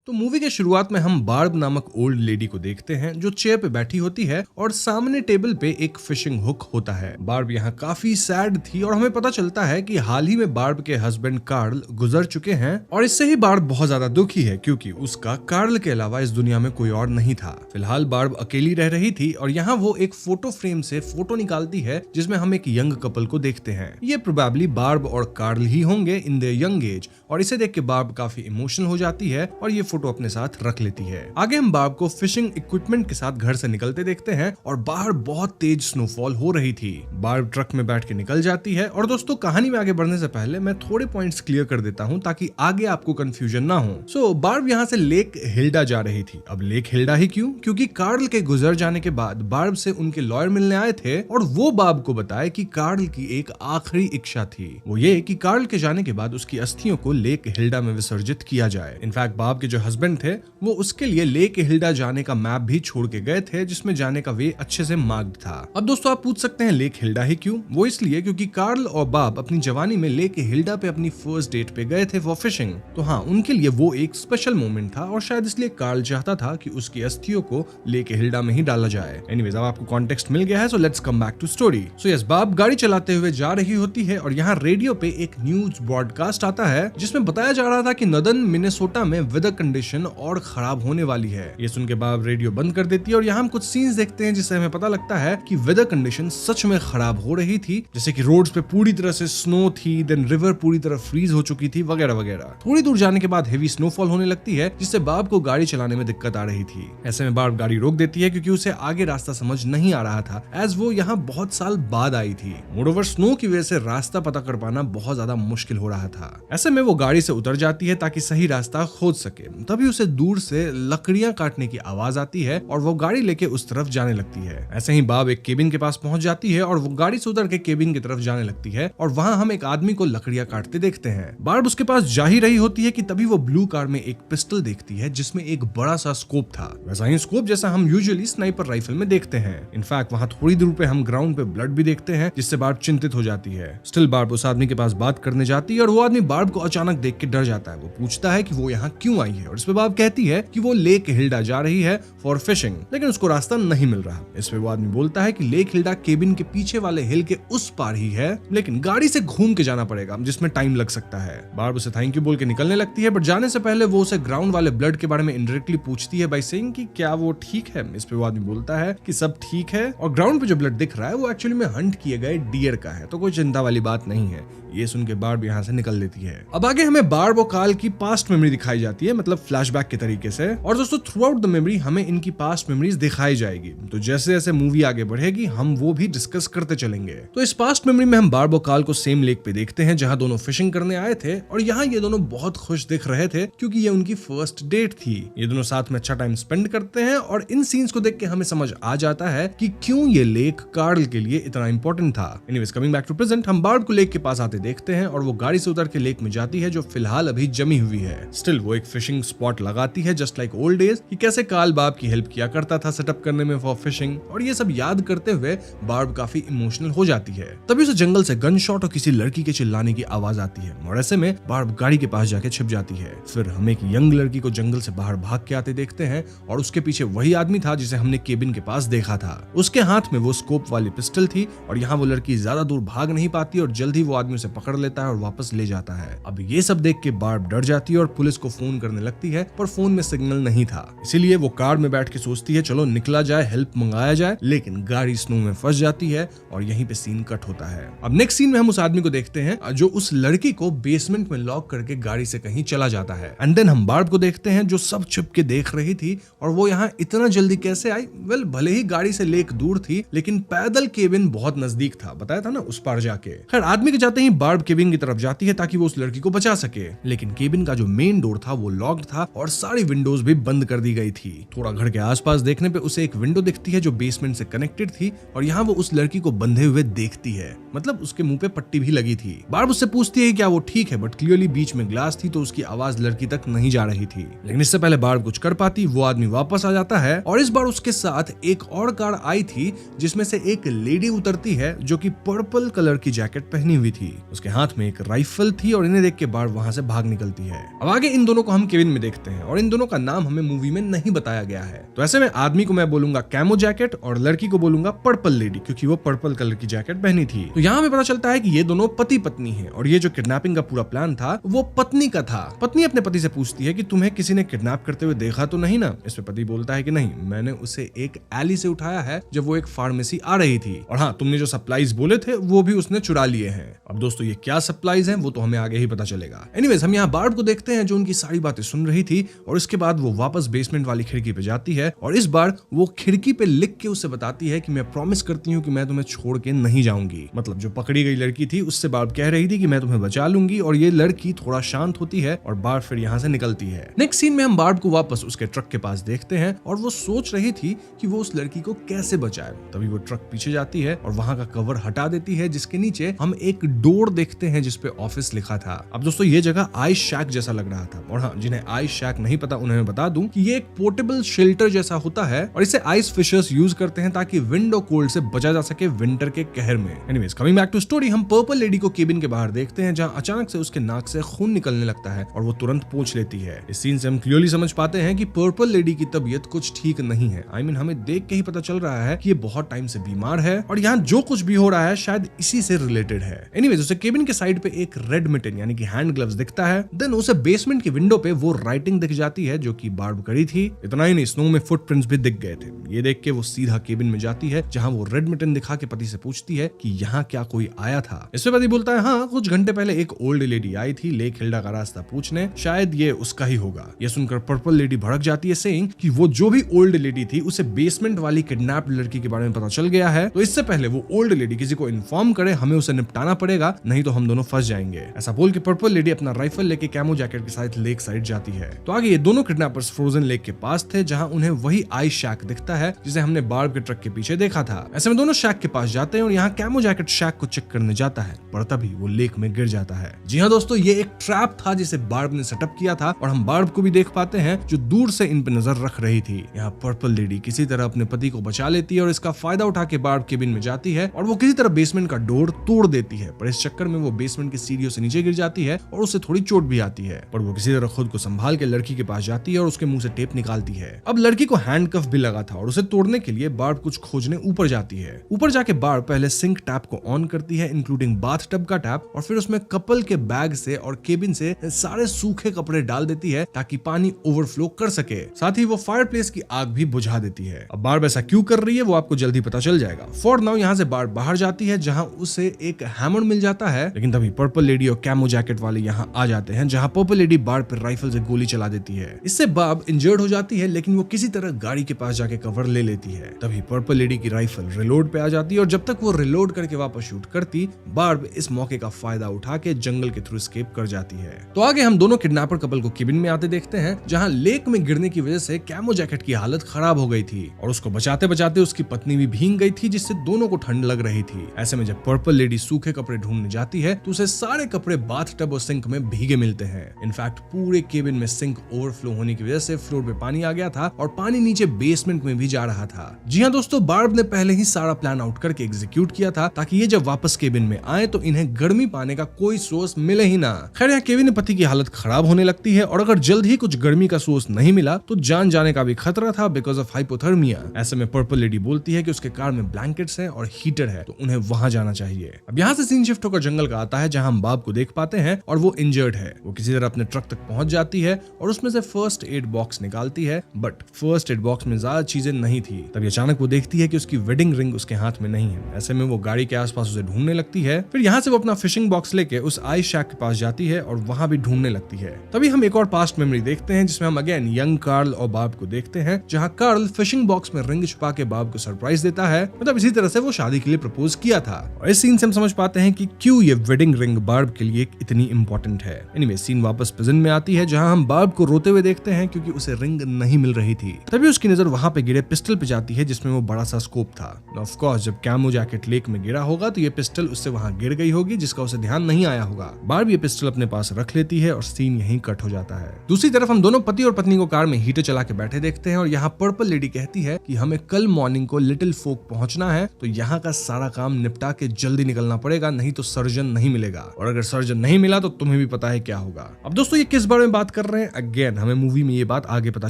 तो मूवी के शुरुआत में हम बार्ब नामक ओल्ड लेडी को देखते हैं जो चेयर पे बैठी होती है और सामने टेबल पे एक फिशिंग हुक होता है। बार्ब यहाँ काफी सैड थी और हमें पता चलता है कि हाल ही में बार्ब के हस्बैंड कार्ल गुजर चुके हैं और इससे ही बार्ब बहुत ज्यादा दुखी है क्योंकि उसका कार्ल के अलावा इस दुनिया में कोई और नहीं था। फिलहाल बार्ब अकेली रह रही थी और यहाँ वो एक फोटो फ्रेम से फोटो निकालती है जिसमें हम एक यंग कपल को देखते हैं। ये प्रोबेबली बार्ब और कार्ल ही होंगे इन देयर यंग एज और इसे देख के बार्ब काफी इमोशनल हो जाती है और ये फोटो अपने साथ रख लेती है। आगे हम बार्ब को फिशिंग इक्विपमेंट के साथ घर से निकलते देखते हैं और बाहर बहुत तेज स्नोफॉल हो रही थी। बार्ब ट्रक में बैठ के निकल जाती है। और दोस्तों कहानी में आगे बढ़ने से पहले मैं थोड़े पॉइंट्स क्लियर कर देता हूं ताकि आगे आपको कंफ्यूजन ना हो। सो बार्ब यहाँ से लेक हिल्डा जा रही थी। अब लेक हिल्डा ही क्यों? क्योंकि कार्ल के गुजर जाने के बाद बार्ब से उनके लॉयर मिलने आए थे और वो बार्ब को बताए कि कार्ल की एक आखिरी इच्छा थी, वो ये कि कार्ल के जाने के बाद उसकी अस्थियों को लेक हिल्डा में विसर्जित किया जाए। इनफैक्ट बार्ब के जो हस्बैंड थे वो उसके लिए लेक हिल्डा जाने का मैप भी छोड़ के गए थे जिसमें जाने का वे अच्छे से मार्क्ड था। अब दोस्तों आप पूछ सकते हैं लेक हिल्डा ही क्यों? वो इसलिए क्योंकि कार्ल और बाब अपनी जवानी में लेक हिल्डा पे अपनी फर्स्ट डेट पे गए थे फॉर फिशिंग। तो हाँ, उनके लिए वो एक स्पेशल मोमेंट था और शायद इसलिए कार्ल चाहता था कि उसकी अस्थियों को लेक हिल्डा में ही डाला जाए। एनीवेज अब आपको कॉन्टेक्स्ट मिल गया है, so let's come back to story. So yes, बाब गाड़ी चलाते हुए जा रही होती है और यहाँ रेडियो पे एक न्यूज ब्रॉडकास्ट आता है जिसमें बताया जा रहा था कि नदन मिनेसोटा में वेदर कंडीशन और खराब होने वाली है। ये सुन के बाद रेडियो बंद कर देती है और यहाँ हम कुछ सीन्स देखते हैं जिससे हमें पता लगता है कि वेदर कंडीशन सच में खराब हो रही थी, जैसे कि रोड्स पे पूरी तरह से स्नो थी, देन रिवर पूरी तरह फ्रीज हो चुकी थी वगैरह वगैरह। थोड़ी दूर जाने के बाद हेवी स्नोफॉल होने लगती है जिससे बाब को गाड़ी चलाने में दिक्कत आ रही थी। ऐसे में बाब गाड़ी रोक देती है क्योंकि उसे आगे रास्ता समझ नहीं आ रहा था एज वो यहाँ बहुत साल बाद आई थी। मोरओवर स्नो की वजह से रास्ता पता कर पाना बहुत ज्यादा मुश्किल हो रहा था। ऐसे में वो गाड़ी से उतर जाती है ताकि सही रास्ता खोज सके। तभी उसे दूर से लकड़ियां काटने की आवाज आती है और वो गाड़ी लेके उस तरफ जाने लगती है। ऐसे ही बाब एक केबिन के पास पहुंच जाती है और वो गाड़ी से उतर के केबिन की तरफ जाने लगती है और वहां हम एक आदमी को लकड़ियां काटते देखते हैं। बार्ब उसके पास जा ही रही होती है कि तभी वो ब्लू कार में एक पिस्टल देखती है जिसमें एक बड़ा सा स्कोप था, वैसा ही स्कोप जैसा हम यूजुअली स्नाइपर राइफल में देखते हैं। इनफैक्ट वहां थोड़ी दूर पे हम ग्राउंड पे ब्लड भी देखते हैं जिससे बार्ब चिंतित हो जाती है। स्टिल बार्ब उस आदमी के पास बात करने जाती है और वो आदमी बार्ब को अचानक देख के डर जाता है। वो पूछता है कि वो यहाँ क्यों आई है और इस पे बार्ब कहती है कि वो लेक हिल्डा जा रही है फॉर फिशिंग, लेकिन उसको रास्ता नहीं मिल रहा। इस पे वो आदमी बोलता है कि लेक हिल्डा केबिन के पीछे वाले हिल के उस पार ही है, लेकिन गाड़ी से घूम के जाना पड़ेगा जिसमें टाइम लग सकता है। बार्ब उसे थैंक यू बोल के निकलने लगती है, बट जाने से पहले वो उसे ग्राउंड वाले ब्लड के बारे में इनडायरेक्टली पूछती है बाय सेइंग कि क्या वो ठीक है। इस पे वो आदमी बोलता है कि सब ठीक है और ग्राउंड पे जो ब्लड दिख रहा है वो एक्चुअली में हंट किए गए डियर का है, तो कोई चिंता वाली बात नहीं है। ये सुन के बार्ब यहाँ से निकल लेती है। अब आगे हमें बार्ब और काल की पास्ट मेमोरी दिखाई जाती है, मतलब फ्लैशबैक के तरीके से, और दोस्तों थ्रू आउट द मेमोरी हमें इनकी पास्ट मेमोरीज दिखाई जाएगी। तो जैसे जैसे मूवी आगे बढ़ेगी हम वो भी डिस्कस करते चलेंगे। तो इस पास्ट मेमोरी में हम बार्ब और काल को सेम लेक पे देखते हैं जहाँ दोनों फिशिंग करने आए थे और यहाँ ये दोनों बहुत खुश दिख रहे थे क्योंकि ये उनकी फर्स्ट डेट थी। ये दोनों साथ में अच्छा टाइम स्पेंड करते हैं और इन सीन्स को देख के हमें समझ आ जाता है कि क्यों ये लेक कार्ल के लिए इतना इंपॉर्टेंट था। Anyways coming back to present, हम बार्ब को लेक के पास आते देखते हैं और वो गाड़ी से उतर के लेक में जाती है जो फिलहाल अभी जमी हुई है। स्टिल वो एक फिशिंग स्पॉट लगाती है जस्ट लाइक ओल्ड डेज कि कैसे काल बार्ब की हेल्प किया करता था सेटअप करने में फॉर फिशिंग, और ये सब याद करते हुए बार्ब काफी इमोशनल हो जाती है। तभी उसे जंगल से गन शॉट और किसी लड़की के चिल्लाने की आवाज आती है और ऐसे में बार्ब गाड़ी के पास जाके छिप जाती है। फिर हम एक यंग लड़की को जंगल से बाहर भाग के आते देखते हैं और उसके पीछे वही आदमी था जिसे हमने केबिन के पास देखा था। उसके हाथ में वो स्कोप वाली पिस्टल थी और यहाँ वो लड़की ज्यादा दूर भाग नहीं पाती और जल्द ही वो आदमी उसे पकड़ लेता है और वापस ले जाता है। अब ये सब देख के बार्ब डर जाती है और पुलिस को फोन करने लगती है, पर फोन में सिग्नल नहीं था, इसीलिए वो कार में बैठ के सोचती है चलो निकला जाए, हेल्प मंगाया जाए, लेकिन गाड़ी स्नो में फंस जाती है और यहीं पे सीन कट होता है। अब नेक्स्ट सीन में हम उस आदमी को देखते हैं जो उस लड़की को बेसमेंट में लॉक करके गाड़ी से कहीं चला जाता है। एंड देन हम बार्ब को देखते हैं जो सब छुप के देख रही थी और वो यहाँ इतना जल्दी कैसे आई। वेल भले ही गाड़ी से लेक दूर थी लेकिन पैदल केबिन बहुत नजदीक था, बताया था ना उस पार जाके। खैर आदमी के जाते ही बार्ब केबिन की तरफ जाती है ताकि वो उस लड़की को बचा सके, लेकिन केबिन का जो मेन डोर था वो लॉक्ड था और सारी विंडोज भी बंद कर दी गई थी। थोड़ा घर के आसपास देखने पे उसे एक विंडो दिखती है जो बेसमेंट से कनेक्टेड थी और यहाँ वो उस लड़की को बंधे हुए देखती है, मतलब उसके मुंह पे पट्टी भी लगी थी। बार्ब उससे पूछती है क्या वो ठीक है, बट क्लियरली बीच में ग्लास थी तो उसकी आवाज लड़की तक नहीं जा रही थी। लेकिन इससे पहले बार्ब कुछ कर पाती वो आदमी वापस आ जाता है और इस बार उसके साथ एक और कार आई थी जिसमें से एक लेडी उतरती है जो कि पर्पल कलर की जैकेट पहनी हुई थी। उसके हाथ में एक राइफल थी और इन्हें देख के बार्ब वहां से भाग निकलती है। अब आगे इन दोनों को हम केबिन में देखते हैं और इन दोनों का नाम हमें मूवी में नहीं बताया गया है, तो ऐसे में आदमी को मैं बोलूंगा कैमो जैकेट और लड़की को बोलूंगा पर्पल लेडी क्योंकि वो पर्पल कलर की जैकेट पहनी थी। तो यहाँ हमें पता चलता है कि ये दोनों पति पत्नी हैं और ये जो किडनैपिंग का पूरा प्लान था वो पत्नी का था। पत्नी अपने पति से पूछती है कि तुम्हें किसी ने किडनैप करते हुए देखा तो नहीं ना। इस पे पति बोलता है कि नहीं, मैंने उसे एक एली से उठाया है जब वो एक फार्मेसी आ रही थी, और हाँ तुमने जो सप्लाईज बोले थे वो भी उसने चुरा लिए हैं। अब दोस्तों ये क्या सप्लाईज हैं वो तो हमें आगे ही पता चलेगा। एनीवेज हम यहाँ बार्ब को देखते हैं जो उनकी सारी बातें सुन रही थी और इसके बाद वो वापस बेसमेंट वाली खिड़की पे जाती है और इस बार वो खिड़की पे लिख के उससे बताती है कि मैं प्रॉमिस करती हूँ कि मैं तुम्हें छोड़ के नहीं जाऊंगी। मतलब जो पकड़ी गई लड़की थी उससे बार्ब कह रही थी कि मैं तुम्हें बचा लूंगी और ये लड़की थोड़ा शांत होती है और बार्ब फिर यहाँ से निकलती है। नेक्स्ट सीन में हम बार्ब को वापस उसके ट्रक के पास देखते हैं और वो सोच रही थी कि वो उस लड़की को कैसे बचाए। तभी वो ट्रक पीछे जाती है और वहां का कवर हटा देती है जिसके नीचे हम एक डोर देखते हैं जिसपे ऑफिस लिखा था। अब दोस्तों ये जगह आइस शैक जैसा लग रहा था, और हाँ जिन्हें आइस शैक नहीं पता उन्हें मैं बता दूं कि ये एक पोर्टेबल शेल्टर जैसा होता है और इसे आइस फिशर्स यूज करते हैं ताकि विंड और कोल्ड से बचा जा सके विंटर के कहर में। Anyways coming back to story, हम पर्पल लेडी को केबिन के बाहर देखते हैं जहां अचानक से उसके नाक से खून निकलने लगता है और वो तुरंत पोंछ लेती है। इस सीन से हम क्लियरली समझ पाते हैं कि पर्पल लेडी की तबीयत कुछ ठीक नहीं है। I mean, हमें देख के ही पता चल रहा है कि ये बहुत टाइम से बीमार है और यहाँ जो कुछ भी हो रहा है शायद इसी से रिलेटेड है। एनीवेज उसे केबिन के साइड पे एक रेड मिटन यानी कि हैंड ग्लव्स दिखता है। देन उसे बेसमेंट की विंडो पे वो राइटिंग दिख जाती है जो कि बार्ब करी थी। इतना ही नहीं, स्नो में फुटप्रिंट्स भी दिख गए थे। ये देख के वो सीधा केबिन में जाती है जहां वो रेड मिटन दिखा के पति से पूछती है कि यहाँ क्या कोई आया था। इस पे पति बोलता है हाँ कुछ घंटे पहले एक ओल्ड लेडी आई थी लेक हिल्डा का रास्ता पूछने, शायद ये उसका ही होगा। ये सुनकर पर्पल लेडी भड़क जाती है सेइंग कि वो जो भी ओल्ड लेडी थी उसे बेसमेंट वाली किडनैप लड़की के बारे में पता चल गया है, तो इससे पहले वो ओल्ड लेडी किसी को इन्फॉर्म करे हमें उसे निपटाना पड़ेगा, नहीं तो हम दोनों फंस जाएंगे। ऐसा बोल के पर्पल लेडी अपना राइफल लेके कैमो जैकेट के साथ लेक साइड जाती है। तो आगे ये दोनों किडनैपर्स फ्रोजन लेक के पास थे, जहां उन्हें वही आइस शैक दिखता है जिसे हमने बार्ब के ट्रक के पीछे देखा था। ऐसे में दोनों शैक के पास जाते हैं और यहाँ कैमो जैकेट शैक को चेक करने जाता है, पर तभी वो लेक में गिर जाता है। जी हाँ दोस्तों, ये एक ट्रैप था जिसे बार्ब ने सेटअप किया था और हम बार्ब को भी देख पाते हैं जो दूर से इन पे नजर रख रही थी। यहाँ पर्पल लेडी किसी तरह अपने पति को बचा लेती है और इसका फायदा उठा के बार्ब केबिन में जाती है और वो किसी तरह बेसमेंट का डोर तोड़ देती है, पर इस चक्कर में वो बेसमेंट की सीढ़ियों से नीचे गिर जाती है और उसे थोड़ी चोट भी आती है। पर वो किसी तरह खुद को संभाल के लड़की के पास जाती है और उसके मुंह से टेप निकालती है। अब लड़की को हैंडकफ भी लगा था और उसे तोड़ने के लिए बार्ब कुछ खोजने ऊपर जाती है। ऊपर जाके बार्ब पहले सिंक टैप को ऑन करती है, इंक्लूडिंग बाथ टब का टैप, और फिर उसमें कपल के बैग से और केबिन से सारे सूखे कपड़े डाल देती है ताकि पानी ओवरफ्लो कर सके। साथ ही वो फायरप्लेस की आग भी बुझा देती है। अब बार्ब ऐसा क्यों कर रही है वो आपको जल्दी पता चल जाएगा। फॉर नाउ यहाँ से बार्ब बाहर जाती है जहाँ उसे एक हैमर मिल जाता है, लेकिन तभी पर्पल लेडी और कैमो जैकेट वाले यहाँ आ जाते हैं, जहाँ पर्पल लेडी बार्ब पर राइफल से गोली चला देती है। इससे बार्ब इंजर्ड हो जाती है, लेकिन वो किसी तरह गाड़ी के पास जाके कवर ले लेती है। तभी पर्पल लेडी की राइफल रिलोड पे आ जाती है और जब तक वो रिलोड करके वापस शूट करती, बार्ब इस मौके का फायदा उठा के जंगल के थ्रू एस्केप कर जाती है। तो आगे हम दोनों किडनैपर कपल को केबिन में आते देखते हैं, जहाँ लेक में गिरने की वजह से कैमो जैकेट की हालत खराब हो गई थी और उसको बचाते बचाते उसकी पत्नी भी भीग गई थी, जिससे दोनों को ठंड लग रही थी। ऐसे में जब पर्पल लेडी सूखे कपड़े ढूंढने जाती है तो उसे सारे कपड़े बाथ टब और सिंक में भीगे मिलते हैं। इनफैक्ट पूरे केबिन में सिंक ओवरफ्लो होने की वजह से फ्लोर पे पानी आ गया था और पानी नीचे बेसमेंट में भी जा रहा था। जी हाँ दोस्तों, बार्ब ने पहले ही सारा प्लान आउट करके एग्जीक्यूट किया था ताकि ये जब वापस केबिन में आए तो इन्हें गर्मी पाने का कोई सोर्स मिले ही ना। खैर यहाँ केविन पति की हालत खराब होने लगती है और अगर जल्द ही कुछ गर्मी का सोर्स नहीं मिला तो जान जाने का भी खतरा था बिकॉज ऑफ हाइपोथर्मिया। ऐसे में पर्पल लेडी बोलती है कि उसके कार में ब्लैंकेट्स हैं और हीटर है, तो उन्हें वहां जाना चाहिए। अब यहाँ से सीन शिफ्ट होकर जंगल का आता है जहाँ हम बाब को देख पाते हैं और वो इंजर्ड है। वो किसी तरह अपने ट्रक तक पहुंच जाती है और उसमें से फर्स्ट एड बॉक्स निकालती है, बट फर्स्ट एड बॉक्स में ज्यादा चीजें नहीं थी। तभी अचानक वो देखती है कि उसकी वेडिंग रिंग उसके हाथ में नहीं है। ऐसे में वो गाड़ी के आसपास उसे ढूंढने लगती है। फिर यहाँ से वो अपना फिशिंग बॉक्स लेके उस आइस शैक के पास जाती है और वहां भी ढूंढने लगती है। तभी हम एक और पास्ट मेमोरी देखते हैं जिसमें हम अगेन यंग कार्ल और बाब को देखते हैं, जहाँ कार्ल फिशिंग बॉक्स में रिंग छुपा के बाब को सरप्राइज देता है। मतलब इसी तरह से वो शादी के लिए प्रपोज किया था और इस सीन से हम समझ पाते हैं कि क्यों ये वेडिंग रिंग बार्ब के लिए इतनी इंपॉर्टेंट है। एनीवे सीन वापस प्रेजेंट में आती है जहां हम बार्ब को रोते हुए देखते हैं क्योंकि उसे रिंग नहीं मिल रही थी। तभी उसकी नजर वहां पे गिरे पिस्टल पे जाती है जिसमें वो बड़ा सा स्कोप था। ऑफ कोर्स जब कैमो जैकेट लेक में गिरा होगा तो ये पिस्टल उससे वहां गिर गई होगी जिसका उसे ध्यान नहीं आया होगा। बार्ब ये पिस्टल अपने पास रख लेती है और सीन यहीं कट हो जाता है। दूसरी तरफ हम दोनों पति और पत्नी को कार में हीटर चला के बैठे देखते हैं और यहाँ पर्पल लेडी कहती है कि हमें कल मॉर्निंग को लिटिल फोक पहुंचना है, तो यहाँ का सारा काम निपटा के जल्दी निकलना पड़ेगा, नहीं तो सर्जन नहीं मिलेगा और अगर सर्जन नहीं मिला तो तुम्हें भी पता है क्या होगा। अब दोस्तों ये किस बारे में बात कर रहे हैं, अगेन हमें मूवी में ये बात आगे पता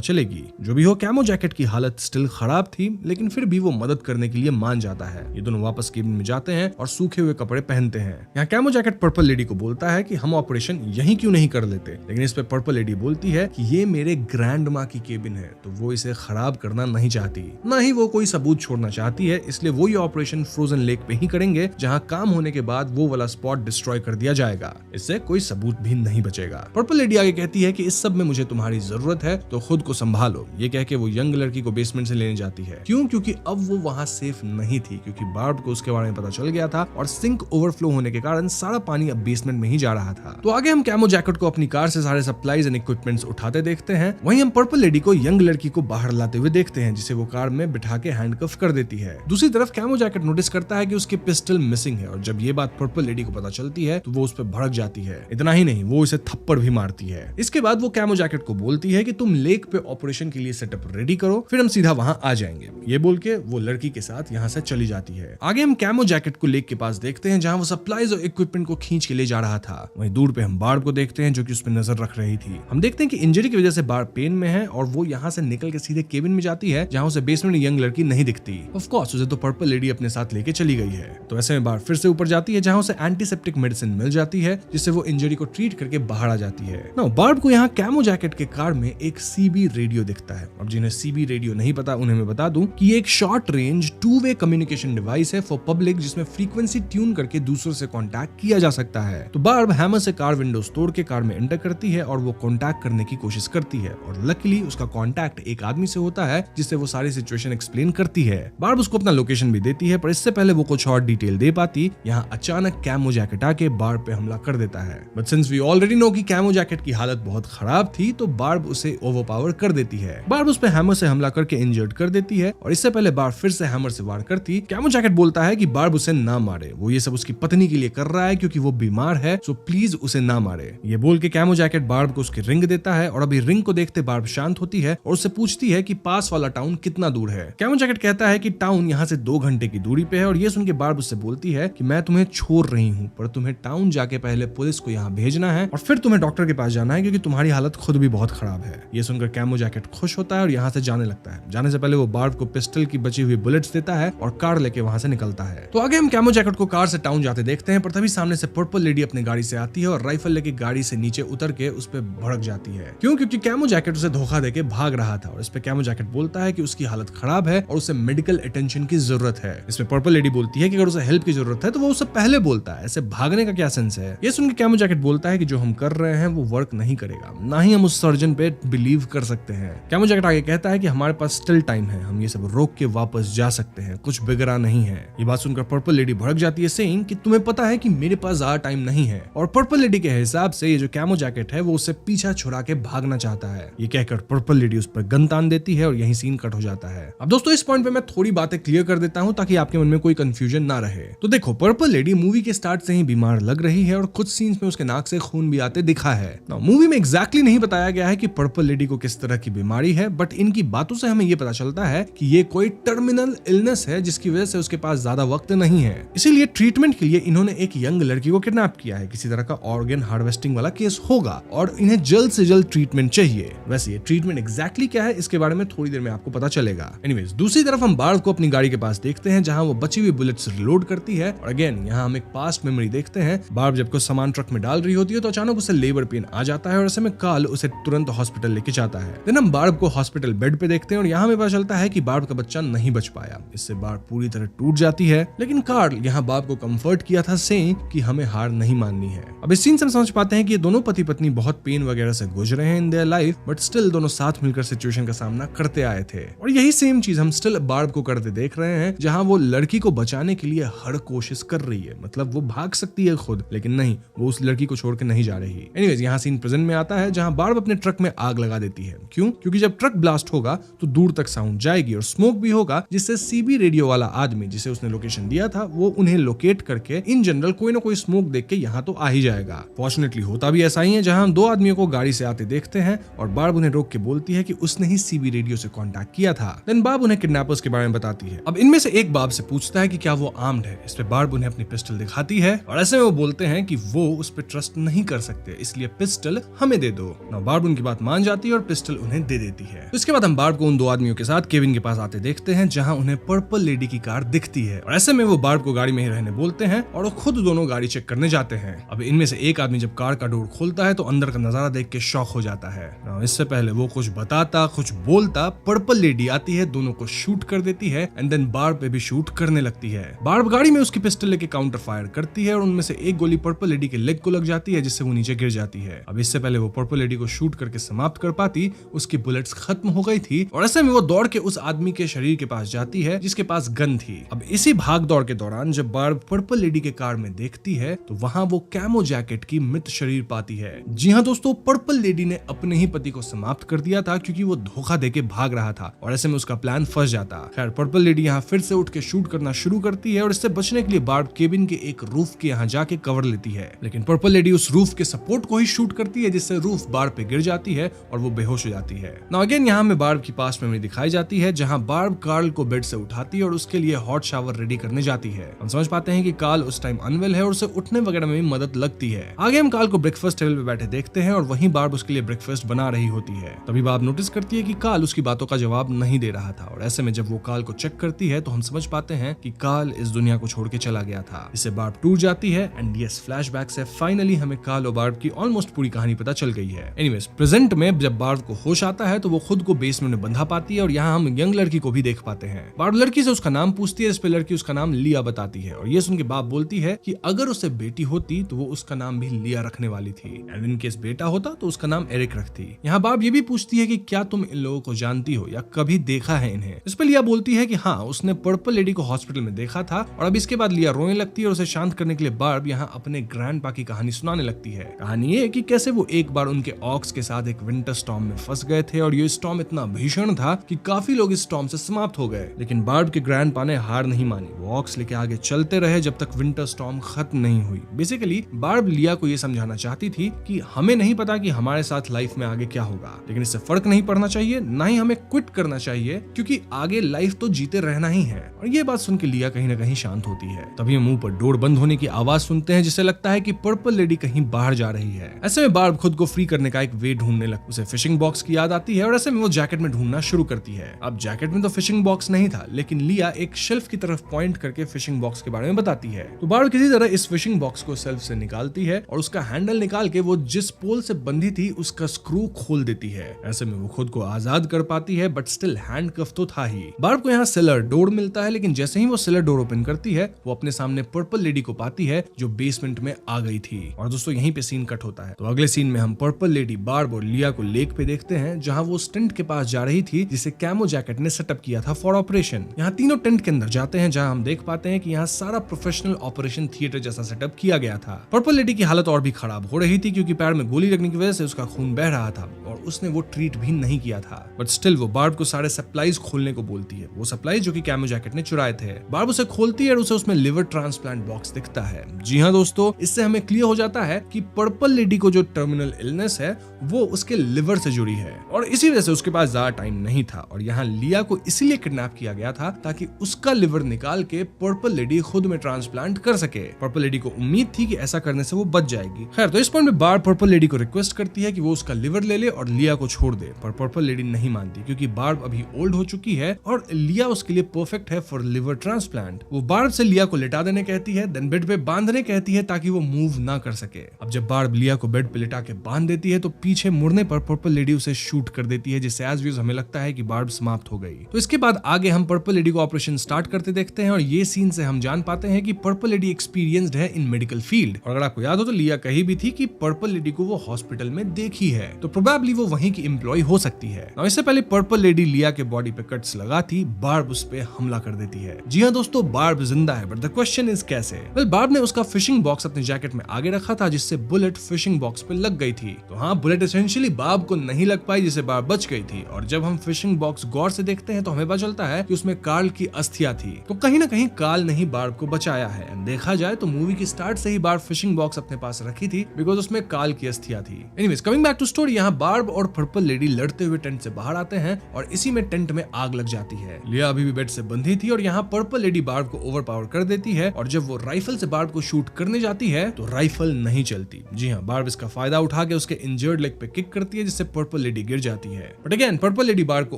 चलेगी। जो भी हो कैमो जैकेट की हालत स्टिल खराब थी, लेकिन फिर भी वो मदद करने के लिए मान जाता है। ये दोनों वापस केबिन में जाते हैं और सूखे हुए कपड़े पहनते हैं। यहाँ कैमो जैकेट पर्पल लेडी को बोलता है कि हम ऑपरेशन यहीं क्यों नहीं कर लेते, लेकिन इस पे पर्पल लेडी बोलती है कि ये मेरे ग्रैंड माँ की केबिन है तो वो इसे खराब करना नहीं चाहती, ना ही वो कोई सबूत छोड़ना चाहती है, इसलिए वो ये ऑपरेशन फ्रोजन लेक पे ही करेंगे जहाँ काम होने के बाद वो वाला स्पॉट डिस्ट्रॉय कर दिया जाएगा। इससे कोई सबूत भी नहीं बचेगा। पर्पल लेडी आगे कहती है कि इस सब में मुझे तुम्हारी जरूरत है तो खुद को संभालो। ये कह के वो यंग लड़की को बेसमेंट से लेने जाती है। क्यों? क्योंकि अब वो वहाँ सेफ नहीं थी, क्योंकि बार्ब को उसके बारे में पता चल गया था और सिंक ओवरफ्लो होने के कारण सारा पानी अब बेसमेंट में ही जा रहा था। तो आगे हम कैमो जैकेट को अपनी कार से सारे सप्लाईज एंड इक्विपमेंट्स उठाते देखते हैं। वहीं हम पर्पल लेडी को यंग लड़की को बाहर लाते हुए देखते हैं जिसे वो कार में बिठा के हैंडकफ कर देती है। दूसरी तरफ कैमो जैकेट नोटिस करता है कि उसकी पिस्टल मिसिंग है और जब ये बात पर्पल लेडी को पता चलती है तो वो उस पर भड़क जाती है। इतना ही नहीं, वो इसे थप्पड़ भी मारती है। इसके बाद वो कैमो जैकेट को बोलती है कि तुम लेक पे ऑपरेशन के लिए सेटअप रेडी करो, फिर हम सीधा वहां आ जाएंगे। ये बोल के वो लड़की के साथ यहाँ से चली जाती है। आगे हम कैमो जैकेट को लेक के पास देखते हैं जहाँ वो सप्लाईज और इक्विपमेंट को खींच के ले जा रहा था। वहीं दूर पे हम बार्ब को देखते हैं जो कि उस पर नजर रख रही थी। हम देखते हैं कि इंजरी की वजह से बार्ब पेन में है और वो यहाँ से निकल के सीधे केबिन में जाती है जहाँ उसे बेसमेंट में यंग लड़की नहीं दिखती। ऑफ कोर्स उसे तो पर्पल लेडी अपने साथ लेके चली गई है। तो ऐसे में बार्ब फिर से ऊपर जाती है जहाँ उसे एंटीसेप्टिक मेडिसिन मिल जाती है जिससे वो इंजरी को ट्रीट करके बाहर आ जाती है। नाउ बार्ब को यहाँ कैमो जैकेट के कार में एक सीबी रेडियो दिखता है। अब जिन्हें सीबी रेडियो नहीं पता उन्हें मैं बता दूं कि ये एक short range two way communication device है फॉर पब्लिक जिसमें फ्रीक्वेंसी ट्यून करके दूसरों से कांटेक्ट किया जा सकता है। तो बार्ब हैमर से कार विंडोज तोड़ के कार में एंटर करती है और वो कांटेक्ट करने की कोशिश करती है और लकीली उसका कांटेक्ट एक आदमी से होता है जिससे वो सारी सिचुएशन एक्सप्लेन करती है। बार्ब उसको अपना लोकेशन भी देती है, पर इससे पहले वो कुछ और डिटेल दे पाती यहाँ अचानक कैमो जैकेट आके बार्ब पे हमला कर देता है। But since we already know कि कैमो जैकेट की हालत बहुत खराब थी, तो बार्ब उसे ओवरपावर कर देती है। बार्ब उस पे हैमर से हमला करके इंजर्ड कर देती है और इससे पहले बार्ब फिर से हैमर से वार करती, कैमो जैकेट बोलता है कि बार्ब उसे ना मारे, वो ये सब उसकी पत्नी के लिए कर रहा है क्योंकि वो बीमार है, सो प्लीज उसे ना मारे। ये बोल के कैमो जैकेट बार्ब को उसकी रिंग देता है और अभी रिंग को देखते बार्ब शांत होती है और उससे पूछती है कि पास वाला टाउन कितना दूर है। कैमो जैकेट कहता है कि टाउन यहाँ से 2 घंटे की दूरी पे है और ये सुन के बार्ब उससे बोलती है कि मैं तुम्हें छोड़ रही हूँ, पर तुम्हें टाउन जाके पहले पुलिस को यहाँ भेजना है और फिर तुम्हें डॉक्टर के पास जाना है क्योंकि तुम्हारी हालत खुद भी बहुत खराब है। ये सुनकर कैमो जैकेट खुश होता है और यहाँ से जाने लगता है। जाने से पहले वो बार्ब को पिस्टल की बची हुई बुलेट्स देता है और कार लेके वहां से निकलता है। तो आगे हम कैमो जैकेट को कार से टाउन जाते देखते हैं, पर तभी सामने से पर्पल लेडी अपनी गाड़ी से आती है और राइफल लेके गाड़ी से नीचे उतर के उस पर भड़क जाती है। क्यों? क्योंकि कैमो जैकेट उसे धोखा देके भाग रहा था और इस पे कैमो जैकेट बोलता है कि उसकी हालत खराब है और उसे मेडिकल अटेंशन की जरूरत है। इसमें पर्पल लेडी बोलती है कि अगर उसे हेल्प की जरूरत है तो वो उससे पहले बोलता है, ऐसे भागने का क्या सेंस है। ये सुन के कैमो जैकेट बोलता है कि जो हम कर रहे हैं वो वर्क नहीं करेगा, ना ही हम उस सर्जन पे बिलीव कर सकते हैं। कैमो जैकेट आगे कहता है कि हमारे पास स्टिल टाइम है, हम ये सब रोक के वापस जा सकते हैं, कुछ बिगड़ा नहीं है। ये बात सुनकर पर्पल लेडी भड़क जाती है, सेइंग कि तुम्हें पता है कि मेरे पास ज्यादा टाइम नहीं है। और पर्पल लेडी के हिसाब से ये जो कैमो जैकेट है वो उससे पीछा छुड़ा के भागना चाहता है। ये कहकर पर्पल लेडी उस पर गन तान देती है और यही सीन कट हो जाता है। अब दोस्तों इस पॉइंट पे मैं थोड़ी बातें क्लियर कर देता हूँ ताकि आपके मन में कोई कंफ्यूजन ना रहे। तो देखो, पर्पल लेडी मूवी के स्टार्ट से ही बीमार लग रही है और कुछ सीन्स में उसके नाक से खून भी आते दिखा है। मूवी में एग्जैक्टली नहीं बताया गया है कि पर्पल लेडी को किस तरह की बीमारी है, बट इनकी बातों से हमें ये पता चलता है कि ये कोई टर्मिनल इलनेस है जिसकी वजह से उसके पास ज्यादा वक्त नहीं है। इसीलिए ट्रीटमेंट के लिए इन्होंने एक यंग लड़की को किडनैप किया है। किसी तरह का ऑर्गन हार्वेस्टिंग वाला केस होगा और इन्हें जल्द से जल्द ट्रीटमेंट चाहिए। वैसे ये ट्रीटमेंट एग्जैक्टली क्या है इसके बारे में थोड़ी देर में आपको पता चलेगा। एनीवेज, दूसरी तरफ हम बार्ब को अपनी गाड़ी के पास देखते हैं जहां वो बची हुई बुलेट्स रिलोड करती है और अगेन यहाँ हम एक पास्ट मेमोरी देखते हैं। बार्ब जब कुछ सामान ट्रक में डाल रही होती है तो अचानक उसे लेबर पेन आ जाता है और ऐसे में कार्ल उसे तुरंत हॉस्पिटल लेके जाता है। देन हम बार्ब को हॉस्पिटल बेड पे देखते हैं और यहाँ हमें पता चलता है कि बार्ब का बच्चा नहीं बच पाया। इससे बार्ब पूरी तरह टूट जाती है, लेकिन कार्ल यहाँ बार्ब को कंफर्ट किया था सेइंग कि हमें हार नहीं माननी है। अब इस सीन से हम समझ पाते हैं कि ये दोनों पति पत्नी बहुत पेन वगैरह से गुजरे हैं in their life, but still दोनों साथ मिलकर सिचुएशन का सामना करते आए थे। और यही सेम चीज हम स्टिल बार्ब को करते देख रहे हैं, जहां वो लड़की को बचाने के लिए हर कोशिश कर रही है। मतलब वो भाग सकती है खुद, लेकिन नहीं, वो उस लड़की को छोड़ के नहीं जा रही। एनीवेज, यहाँ सीन प्रेजेंट में आता है जहां बार्ब अपने ट्रक में आग लगा देती है। क्यों? क्योंकि जब ट्रक ब्लास्ट होगा तो दूर तक साउंड जाएगी और स्मोक भी होगा, जिससे सीबी रेडियो वाला आदमी जिसे उसने लोकेशन दिया था वो उन्हें लोकेट करके इन जनरल कोई ना कोई स्मोक देख के यहाँ तो आ ही जाएगा। फॉर्चुनेटली होता भी ऐसा ही है, जहां हम 2 आदमियों को गाड़ी से आते देखते हैं और बार्ब उन्हें रोक के बोलती है कि उसने ही सीबी रेडियो से कांटेक्ट किया था। देन बार्ब उन्हें किडनैपर्स के बारे में बताती है। अब इनमें से एक बार्ब से पूछता है कि क्या वो आर्म्ड है। इस पे बार्ब उन्हें अपनी पिस्टल दिखाती है और ऐसे में वो बोलते हैं कि वो उस पर ट्रस्ट नहीं कर सकते, इसलिए पिस्टल हमें दे दो। ना बार्ब उनकी बात मान जाती है और पिस्टल उन्हें दे देती है। इसके बाद हम बार्ब को उन 2 आदमियों के साथ केविन के पास आते देखते हैं, जहां उन्हें पर्पल लेडी की कार दिखती है और ऐसे में वो बार्ब को गाड़ी में ही रहने बोलते हैं और वो खुद दोनों गाड़ी चेक करने जाते हैं। अब इनमें से एक आदमी जब कार का डोर खोलता है तो अंदर का नजारा देख के शॉक हो जाता है। इससे पहले वो कुछ बताता कुछ बोलता, पर्पल लेडी आती है, दोनों को शूट कर देती है एंड देन बार्ब पे भी शूट करने लगती है। बार्ब गाड़ी में उसकी पिस्टल लेके काउंटर फायर करती है और उनमें से एक गोली पर्पल लेडी के लेग को लग जाती है, जिससे वो नीचे गिर जाती है। अब इससे पहले वो पर्पल लेडी को शूट करके समाप्त कर पाती, उसकी बुलेट्स खत्म हो गई थी और ऐसे में वो दौड़ के उस आदमी के शरीर के पास जाती है जिसके पास गन थी। अब इसी भाग दौड़ के दौरान जब बार्ब पर्पल लेडी के कार में देखती है तो वहां वो कैमो जैकेट की मृत शरीर पाती है। जी हाँ दोस्तों, पर्पल लेडी ने अपने ही पति को समाप्त कर दिया था क्योंकि वो धोखा देके भाग रहा था और ऐसे में उसका प्लान फंस जाता। खैर, पर्पल लेडी यहाँ फिर से उठ के शूट करना शुरू करती है और इससे बचने के लिए बार्ब केबिन के एक रूफ के यहाँ जाके कवर लेती है, लेकिन पर्पल लेडी उस रूफ के सपोर्ट को ही शूट करती है, जिससे रूफ बार्ब पे गिर जाती है और वो बेहोश हो जाती है। नाउ अगेन यहाँ में बार्ब की पास्ट मेमोरी दिखाई जाती है, जहाँ बार्ब कार्ल को बेड से उठाती है और उसके लिए हॉट शावर रेडी करने जाती है। हम समझ पाते हैं कि कार्ल उस टाइम अनवेल है और उसे उठने वगैरह में भी मदद लगती है। आगे हम कार्ल को ब्रेकफास्ट टेबल पे बैठे देखते हैं और वहीं बार्ब उसके लिए ब्रेकफास्ट बना रही होती है। तभी बार्ब नोटिस करती है कि कार्ल उसकी बातों का जवाब नहीं दे रहा था और ऐसे में जब वो कार्ल को चेक करती है तो हम समझ पाते हैं कि कार्ल इस दुनिया को छोड़ के चला गया था। इससे बार्ब टूट जाती है एंड यस, फ्लैशबैक से फाइनली हमें कार्ल और बार्ब की ऑलमोस्ट पूरी कहानी पता चल गई है। एनीवेज, प्रेजेंट में जब बार्ब को होश आता है तो वो खुद को बेसमेंट में बंधा पाती है और यहाँ हम यंग लड़की को भी देख पाते हैं। बार्ब लड़की से उसका नाम पूछती है, इस पे लड़की उसका नाम लिया बताती है और ये सुन के बाप बोलती है कि अगर उसे बेटी होती तो वो उसका नाम भी लिया रखने वाली थी एंड इन केस बेटा होता तो उसका नाम एरिक रखती। यहाँ बाप ये भी पूछती है कि क्या तुम इन लोगों को जानती हो या कभी देखा है इन्हें। इस पे लिया बोलती है कि हाँ, उसने पर्पल लेडी को हॉस्पिटल में देखा था और अब इसके बाद लिया रोने लगती है और उसे शांत करने के लिए बार्ब यहाँ अपने ग्रैंडपा की कहानी सुनाने लगती है। कहानी ये कि कैसे वो एक बार उनके ऑक्स के साथ एक विंटर स्टॉर्म में फंस गए थे और ये स्टॉर्म इतना भीषण था कि काफी लोग इस स्टॉर्म से समाप्त हो गए, लेकिन बार्ब के ग्रैंडपा ने हार नहीं मानी। वो ऑक्स लेके आगे चलते रहे जब तक विंटर स्टॉर्म खत्म नहीं हुई। बेसिकली बार्ब लिया को ये समझाना चाहती थी कि हमें नहीं पता कि हमारे साथ लाइफ में आगे क्या होगा, लेकिन इससे फर्क नहीं पड़ना चाहिए, ना ही हमें क्विट करना चाहिए, क्योंकि आगे लाइफ तो जीते रहना ही है। और ये बात सुन के लिया कहीं ना कहीं शांत होती है। तभी हम मुंह पर डोर बंद होने की आवाज सुनते हैं, जिससे लगता है कि पर्पल लेडी कहीं बाहर जा रही है। ऐसे में बार्ब खुद को फ्री करने का एक वे ढूंढने लगती है। उसे फिशिंग बॉक्स की याद आती है और ऐसे में वो जैकेट में ढूंढना शुरू करती है। अब जैकेट में तो फिशिंग बॉक्स नहीं था, लेकिन लिया एक शेल्फ की तरफ पॉइंट करके फिशिंग बॉक्स के बारे में बताती है। तो बार्ब किसी तरह इस फिशिंग बॉक्स को शेल्फ से निकालती है और उसका हैंडल निकाल के वो जिस पोल से बंधी थी उसका स्क्रू खोल देती है। ऐसे में वो खुद को आजाद कर पाती है, बट स्टिल हैंडकफ तो था ही। बार्ब को यहाँ सेलर डोर मिलता है, लेकिन जैसे ही वो सेलर डोर ओपन करती है वो अपने सामने पर्पल लेडी को पाती है जो बेसमेंट में आ गई थी। और दोस्तों यहीं पे सीन कट होता है। तो अगले सीन में हम पर्पल लेडी, बार्ब और लिया को लेक पे देखते हैं, जहां वो टेंट के पास जा रही थी जिसे कैमो जैकेट ने सेटअप किया था फॉर ऑपरेशन। यहाँ तीनों टेंट के अंदर जाते हैं, जहां हम देख पाते हैं कि यहाँ सारा प्रोफेशनल ऑपरेशन थिएटर जैसा सेटअप किया गया था। पर्पल लेडी की हालत और भी खराब हो रही थी क्योंकि पैर में गोली लगने की वजह से उसका खून बह रहा था और उसने वो ट्रीट भी नहीं किया था। बट स्टिल वो बार्ब को सारे सप्लाईज खोलने को बोलती है, वो सप्लाईज जो कि कैमो जैकेट ने चुराए थे। बार्ब उसे खोलती है और उसे उसमें लिवर ट्रांसप्लांट बॉक्स दिखता है। जी हाँ दोस्तों, इससे हमें क्लियर हो जाता है कि पर्पल लेडी को जो टर्मिनल इलनेस है वो उसके लिवर से जुड़ी है और इसी वजह से उसके पास ज्यादा टाइम नहीं था। और यहाँ लिया को इसीलिए किडनैप किया गया था ताकि उसका लिवर निकाल के पर्पल लेडी खुद में ट्रांसप्लांट कर सके। पर्पल लेडी को उम्मीद थी कि ऐसा करने से वो बच जाएगी। खैर, तो इस पॉइंट में बार्ब पर्पल लेडी को रिक्वेस्ट करती है कि वो उसका लिवर ले ले और लिया को छोड़ दे, पर पर्पल लेडी नहीं मानती क्योंकि बार्ब अभी ओल्ड हो चुकी है और लिया उसके लिए परफेक्ट है फॉर लिवर ट्रांसप्लांट। वो बार्ब से लिया को लिटा देने कहती है, देन बेड पे बांधने कहती है ताकि वो मूव ना कर सके। अब जब बार्ब लिया को बेड पे लिटा के बांध देती है तो पीछे मुड़ने पर पर्पल लेडी उसे शूट कर देती है, जिससे एज व्यूज हमें लगता है कि बार्ब समाप्त हो गई। तो इसके बाद आगे हम पर्पल लेडी को ऑपरेशन स्टार्ट करते देखते हैं और ये सीन से हम जान पाते हैं कि पर्पल लेडी एक्सपीरियंस्ड है इन मेडिकल फील्ड। और अगर आपको याद हो तो लिया कही भी थी कि पर्पल लेडी को वो हॉस्पिटल में देखी है, तो प्रोबेबली वो वहीं की एम्प्लॉय हो सकती है। now, इससे पहले पर्पल लेडी लिया के बॉडी पे कट्स लगाती, बार्ब उस पे हमला कर देती है। जी हाँ दोस्तों, बार्ब जिंदा है, बट द क्वेश्चन इज कैसे? वेल, बार्ब ने उसका फिशिंग बॉक्स अपने जैकेट में आगे रखा था जिससे बुलेट फिशिंग बॉक्स पे लग गई थी। तो हाँ, बुलेट एसेंशियली बार्ब को नहीं लग पाई जिससे बार्ब बच गई थी। और जब हम फिशिंग बॉक्स गौर से देखते हैं तो हमें पता चलता है कि उसमें कार्ल की अस्थियां थी। तो कहीं ना कहीं कार्ल ने ही बार्ब को बचाया है। देखा जाए तो मूवी की स्टार्ट से ही बार्ब फिशिंग बॉक्स अपने पास रखी थी बिकॉज उसमें कार्ल की अस्थियां थी। Anyways, coming back to story, यहाँ बार्ब और पर्पल लेडी लड़ते हुए टेंट से बाहर आते हैं और इसी में टेंट में आग लग जाती है। लिया अभी भी बेड से बंधी थी और यहाँ पर्पल लेडी बार्ब को ओवरपावर कर देती है और जब वो राइफल से बार्ब को शूट करने जाती है तो राइफल नहीं चलती। जी हाँ, बार्ब इसका फायदा उठा के उसके इंजर्ड लेग पे किक करती है जिससे पर्पल लेडी गिर जाती है। But again purple lady barb को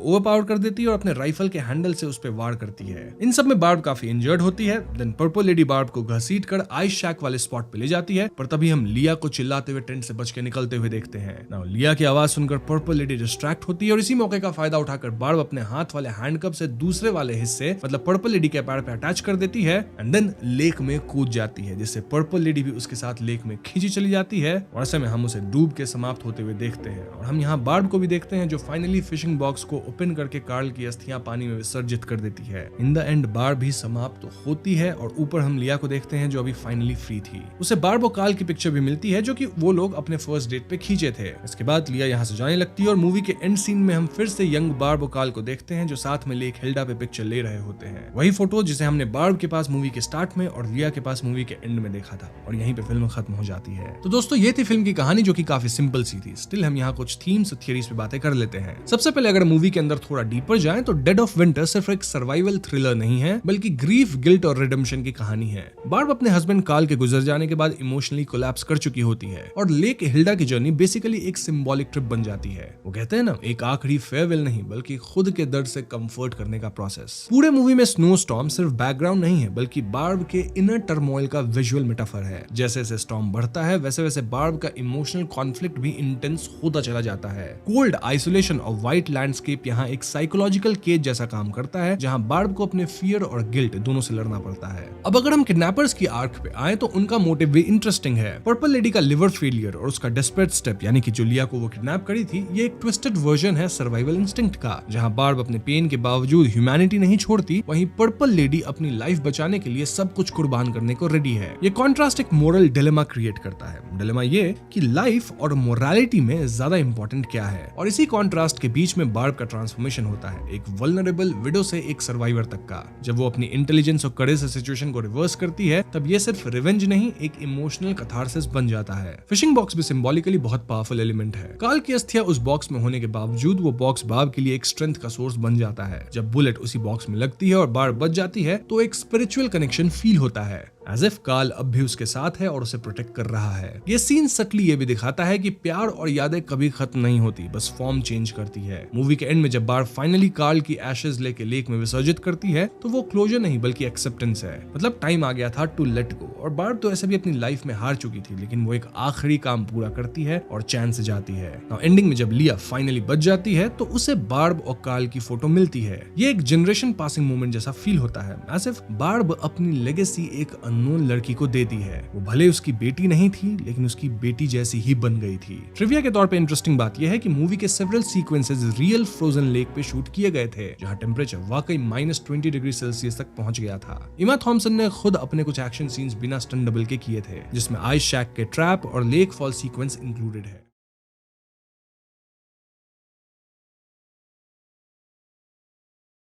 ओवरपावर कर देती है और अपने राइफल के हैंडल से उस पे वार करती है। इन सब में बार्ब काफी इंजर्ड होती है। देन पर्पल लेडी बार्ब को घसीट कर आइस शैक वाले स्पॉट पे ले जाती है, पर तभी हम लिया को चिल्लाते हुए टेंट से बच के निकलते हुए देखते हैं। नाउ लिया की आवाज सुनकर पर्पल लेडी डिस्ट्रैक्ट होती है और इसी मौके का फायदा उठाकर बार्ब अपने हाथ वाले हैंडकप से दूसरे वाले हिस्से मतलब पर्पल लेडी के पैर पे अटैच कर देती है एंड देन लेक में कूद जाती है, जिससे पर्पल लेडी भी उसके साथ लेक में खींची चली जाती है और ऐसे में हम उसे डूब के समाप्त होते हुए देखते हैं। और हम यहाँ बार्ब को भी देखते हैं जो फाइनली फिशिंग बॉक्स को ओपन करके कार्ल की अस्थियां पानी में विसर्जित कर देती है। इन द एंड बार्ब भी समाप्त होती है और ऊपर हम लिया को देखते हैं जो अभी फाइनली फ्री थी। उसे बार्ब और कार्ल की पिक्चर भी मिलती है जो कि वो लोग अपने फर्स्ट डेट पे खींचे थे। इसके बाद लिया यहाँ से जाने लगती है और मूवी के एंड सीन में हम फिर से यंग बार्ब और कार्ल को देखते हैं जो साथ में लेक हिल्डा पे पिक्चर ले रहे होते हैं। वही फोटो जिसे हमने बार्ब के पास मूवी के स्टार्ट में और लिया के पास मूवी के एंड में देखा था और यहीं पे फिल्म खत्म हो जाती है। तो दोस्तों ये थी फिल्म की कहानी जो कि काफी सिंपल सी थी। स्टिल हम यहाँ कुछ थीम्स और थियरीज पे बातें कर लेते हैं। सबसे पहले अगर मूवी के अंदर थोड़ा डीपर जाएं तो डेड ऑफ विंटर सिर्फ एक सर्वाइवल थ्रिलर नहीं है बल्कि ग्रीफ, गिल्ट और रिडेम्पशन की कहानी है। बार्ब अपने हस्बैंड कार्ल के गुजर जाने के बाद इमोशनली कोलैप्स कर चुकी होती है और लेक हिल्डा की जर्नी बेसिकली एक सिंबॉलिक ट्रिप बन जाती है। वो कहते हैं ना, एक आखिरी फेयरवेल नहीं बल्कि खुद के दर्द से कंफर्ट करने का प्रोसेस। पूरे मूवी में स्नो स्टॉर्म सिर्फ बैकग्राउंड नहीं है बल्कि बार्ब के इनर टर्मोइल का विजुअल मेटाफर है। जैसे जैसे स्टॉर्म बढ़ता है वैसे वैसे बार्ब का इमोशनल कॉन्फ्लिक्ट भी इंटेंस होता चला जाता है। कोल्ड आइसोलेशन और व्हाइट लैंडस्केप यहाँ एक साइकोलॉजिकल केज जैसा काम करता है जहाँ बार्ब को अपने फियर और गिल्ट दोनों से लड़ना पड़ता है। अब अगर हम किडनैपर्स की आर्क पे आए तो उनका मोटिव भी इंटरेस्टिंग है। पर्पल लेडी का लिवर फेलियर और उसका डेस्परेट स्टेप यानी कि जो लिया को वो किडनैप करी थी, ये एक ट्विस्टेड वर्जन है सर्वाइवल इंस्टिंक्ट का, जहाँ बार्ब अपने पेन के बावजूद ह्यूमैनिटी नहीं छोड़ती, वहीं पर्पल लेडी अपनी लाइफ बचाने के लिए सब कुछ कुर्बान कुर्बान करने को रेडी है। ये कॉन्ट्रास्ट एक मोरल डिलेमा क्रिएट करता है। डिलेमा ये कि लाइफ और मोरालिटी में ज्यादा इंपॉर्टेंट क्या है, और इसी कॉन्ट्रास्ट के बीच में बार्ब का ट्रांसफॉर्मेशन होता है, एक वल्नरेबल विडो से एक सर्वाइवर तक का। जब वो अपनी इंटेलिजेंस और करेज से सिचुएशन को रिवर्स करती है, तब ये सिर्फ रिवेंज नहीं, एक इमोशनल कैथारसिस बन जाता है। फिशिंग बॉक्स भी सिंबॉलिकली बहुत पावरफुल एलिमेंट है। कार्ल की अस्थियां उस बॉक्स में होने के बावजूद वो बॉक्स बार्ब के लिए एक स्ट्रेंथ का सोर्स बन जाता है। जब बुलेट उसी बॉक्स में लगती है और बार्ब बच जाती है, तो एक स्पिरिचुअल कनेक्शन फील होता है, एज इफ कार्ल अब भी उसके साथ है और उसे प्रोटेक्ट कर रहा है। ये सीन सटली ये भी दिखाता है कि प्यार और यादें कभी खत्म नहीं होती, बस फॉर्म चेंज करती है। मूवी के एंड में जब बार्ब फाइनली कार्ल की एशेज लेके लेक में विसर्जित करती है, तो वो क्लोजर नहीं बल्कि एक्सेप्टेंस है। मतलब टाइम आ गया था टू लेट गो। और बार्ब तो ऐसे भी अपनी लाइफ में हार चुकी थी, लेकिन वो एक आखिरी काम पूरा करती है और चैन से जाती है। नाउ एंडिंग में जब लिया फाइनली बच जाती है, तो उसे बार्ब और कार्ल की फोटो मिलती है। ये एक जनरेशन पासिंग मोमेंट जैसा फील होता है, एज इफ बार्ब अपनी लेगेसी एक अननोन लड़की को देती है। वो भले उसकी बेटी नहीं थी, लेकिन उसकी बेटी जैसी ही बन गई थी। ट्रिविया के तौर पे इंटरेस्टिंग बात यह है कि मूवी के several sequences real frozen lake पे शूट किए गए थे, जहां टेम्परेचर वाकई -20 डिग्री सेल्सियस तक पहुंच गया था। इमा थॉम्सन ने खुद अपने कुछ एक्शन सीन्स बिना स्टंट डबल के किए थे, जिसमें आइस शैक के ट्रैप और लेक फॉल सीक्वेंस इंक्लूडेड है।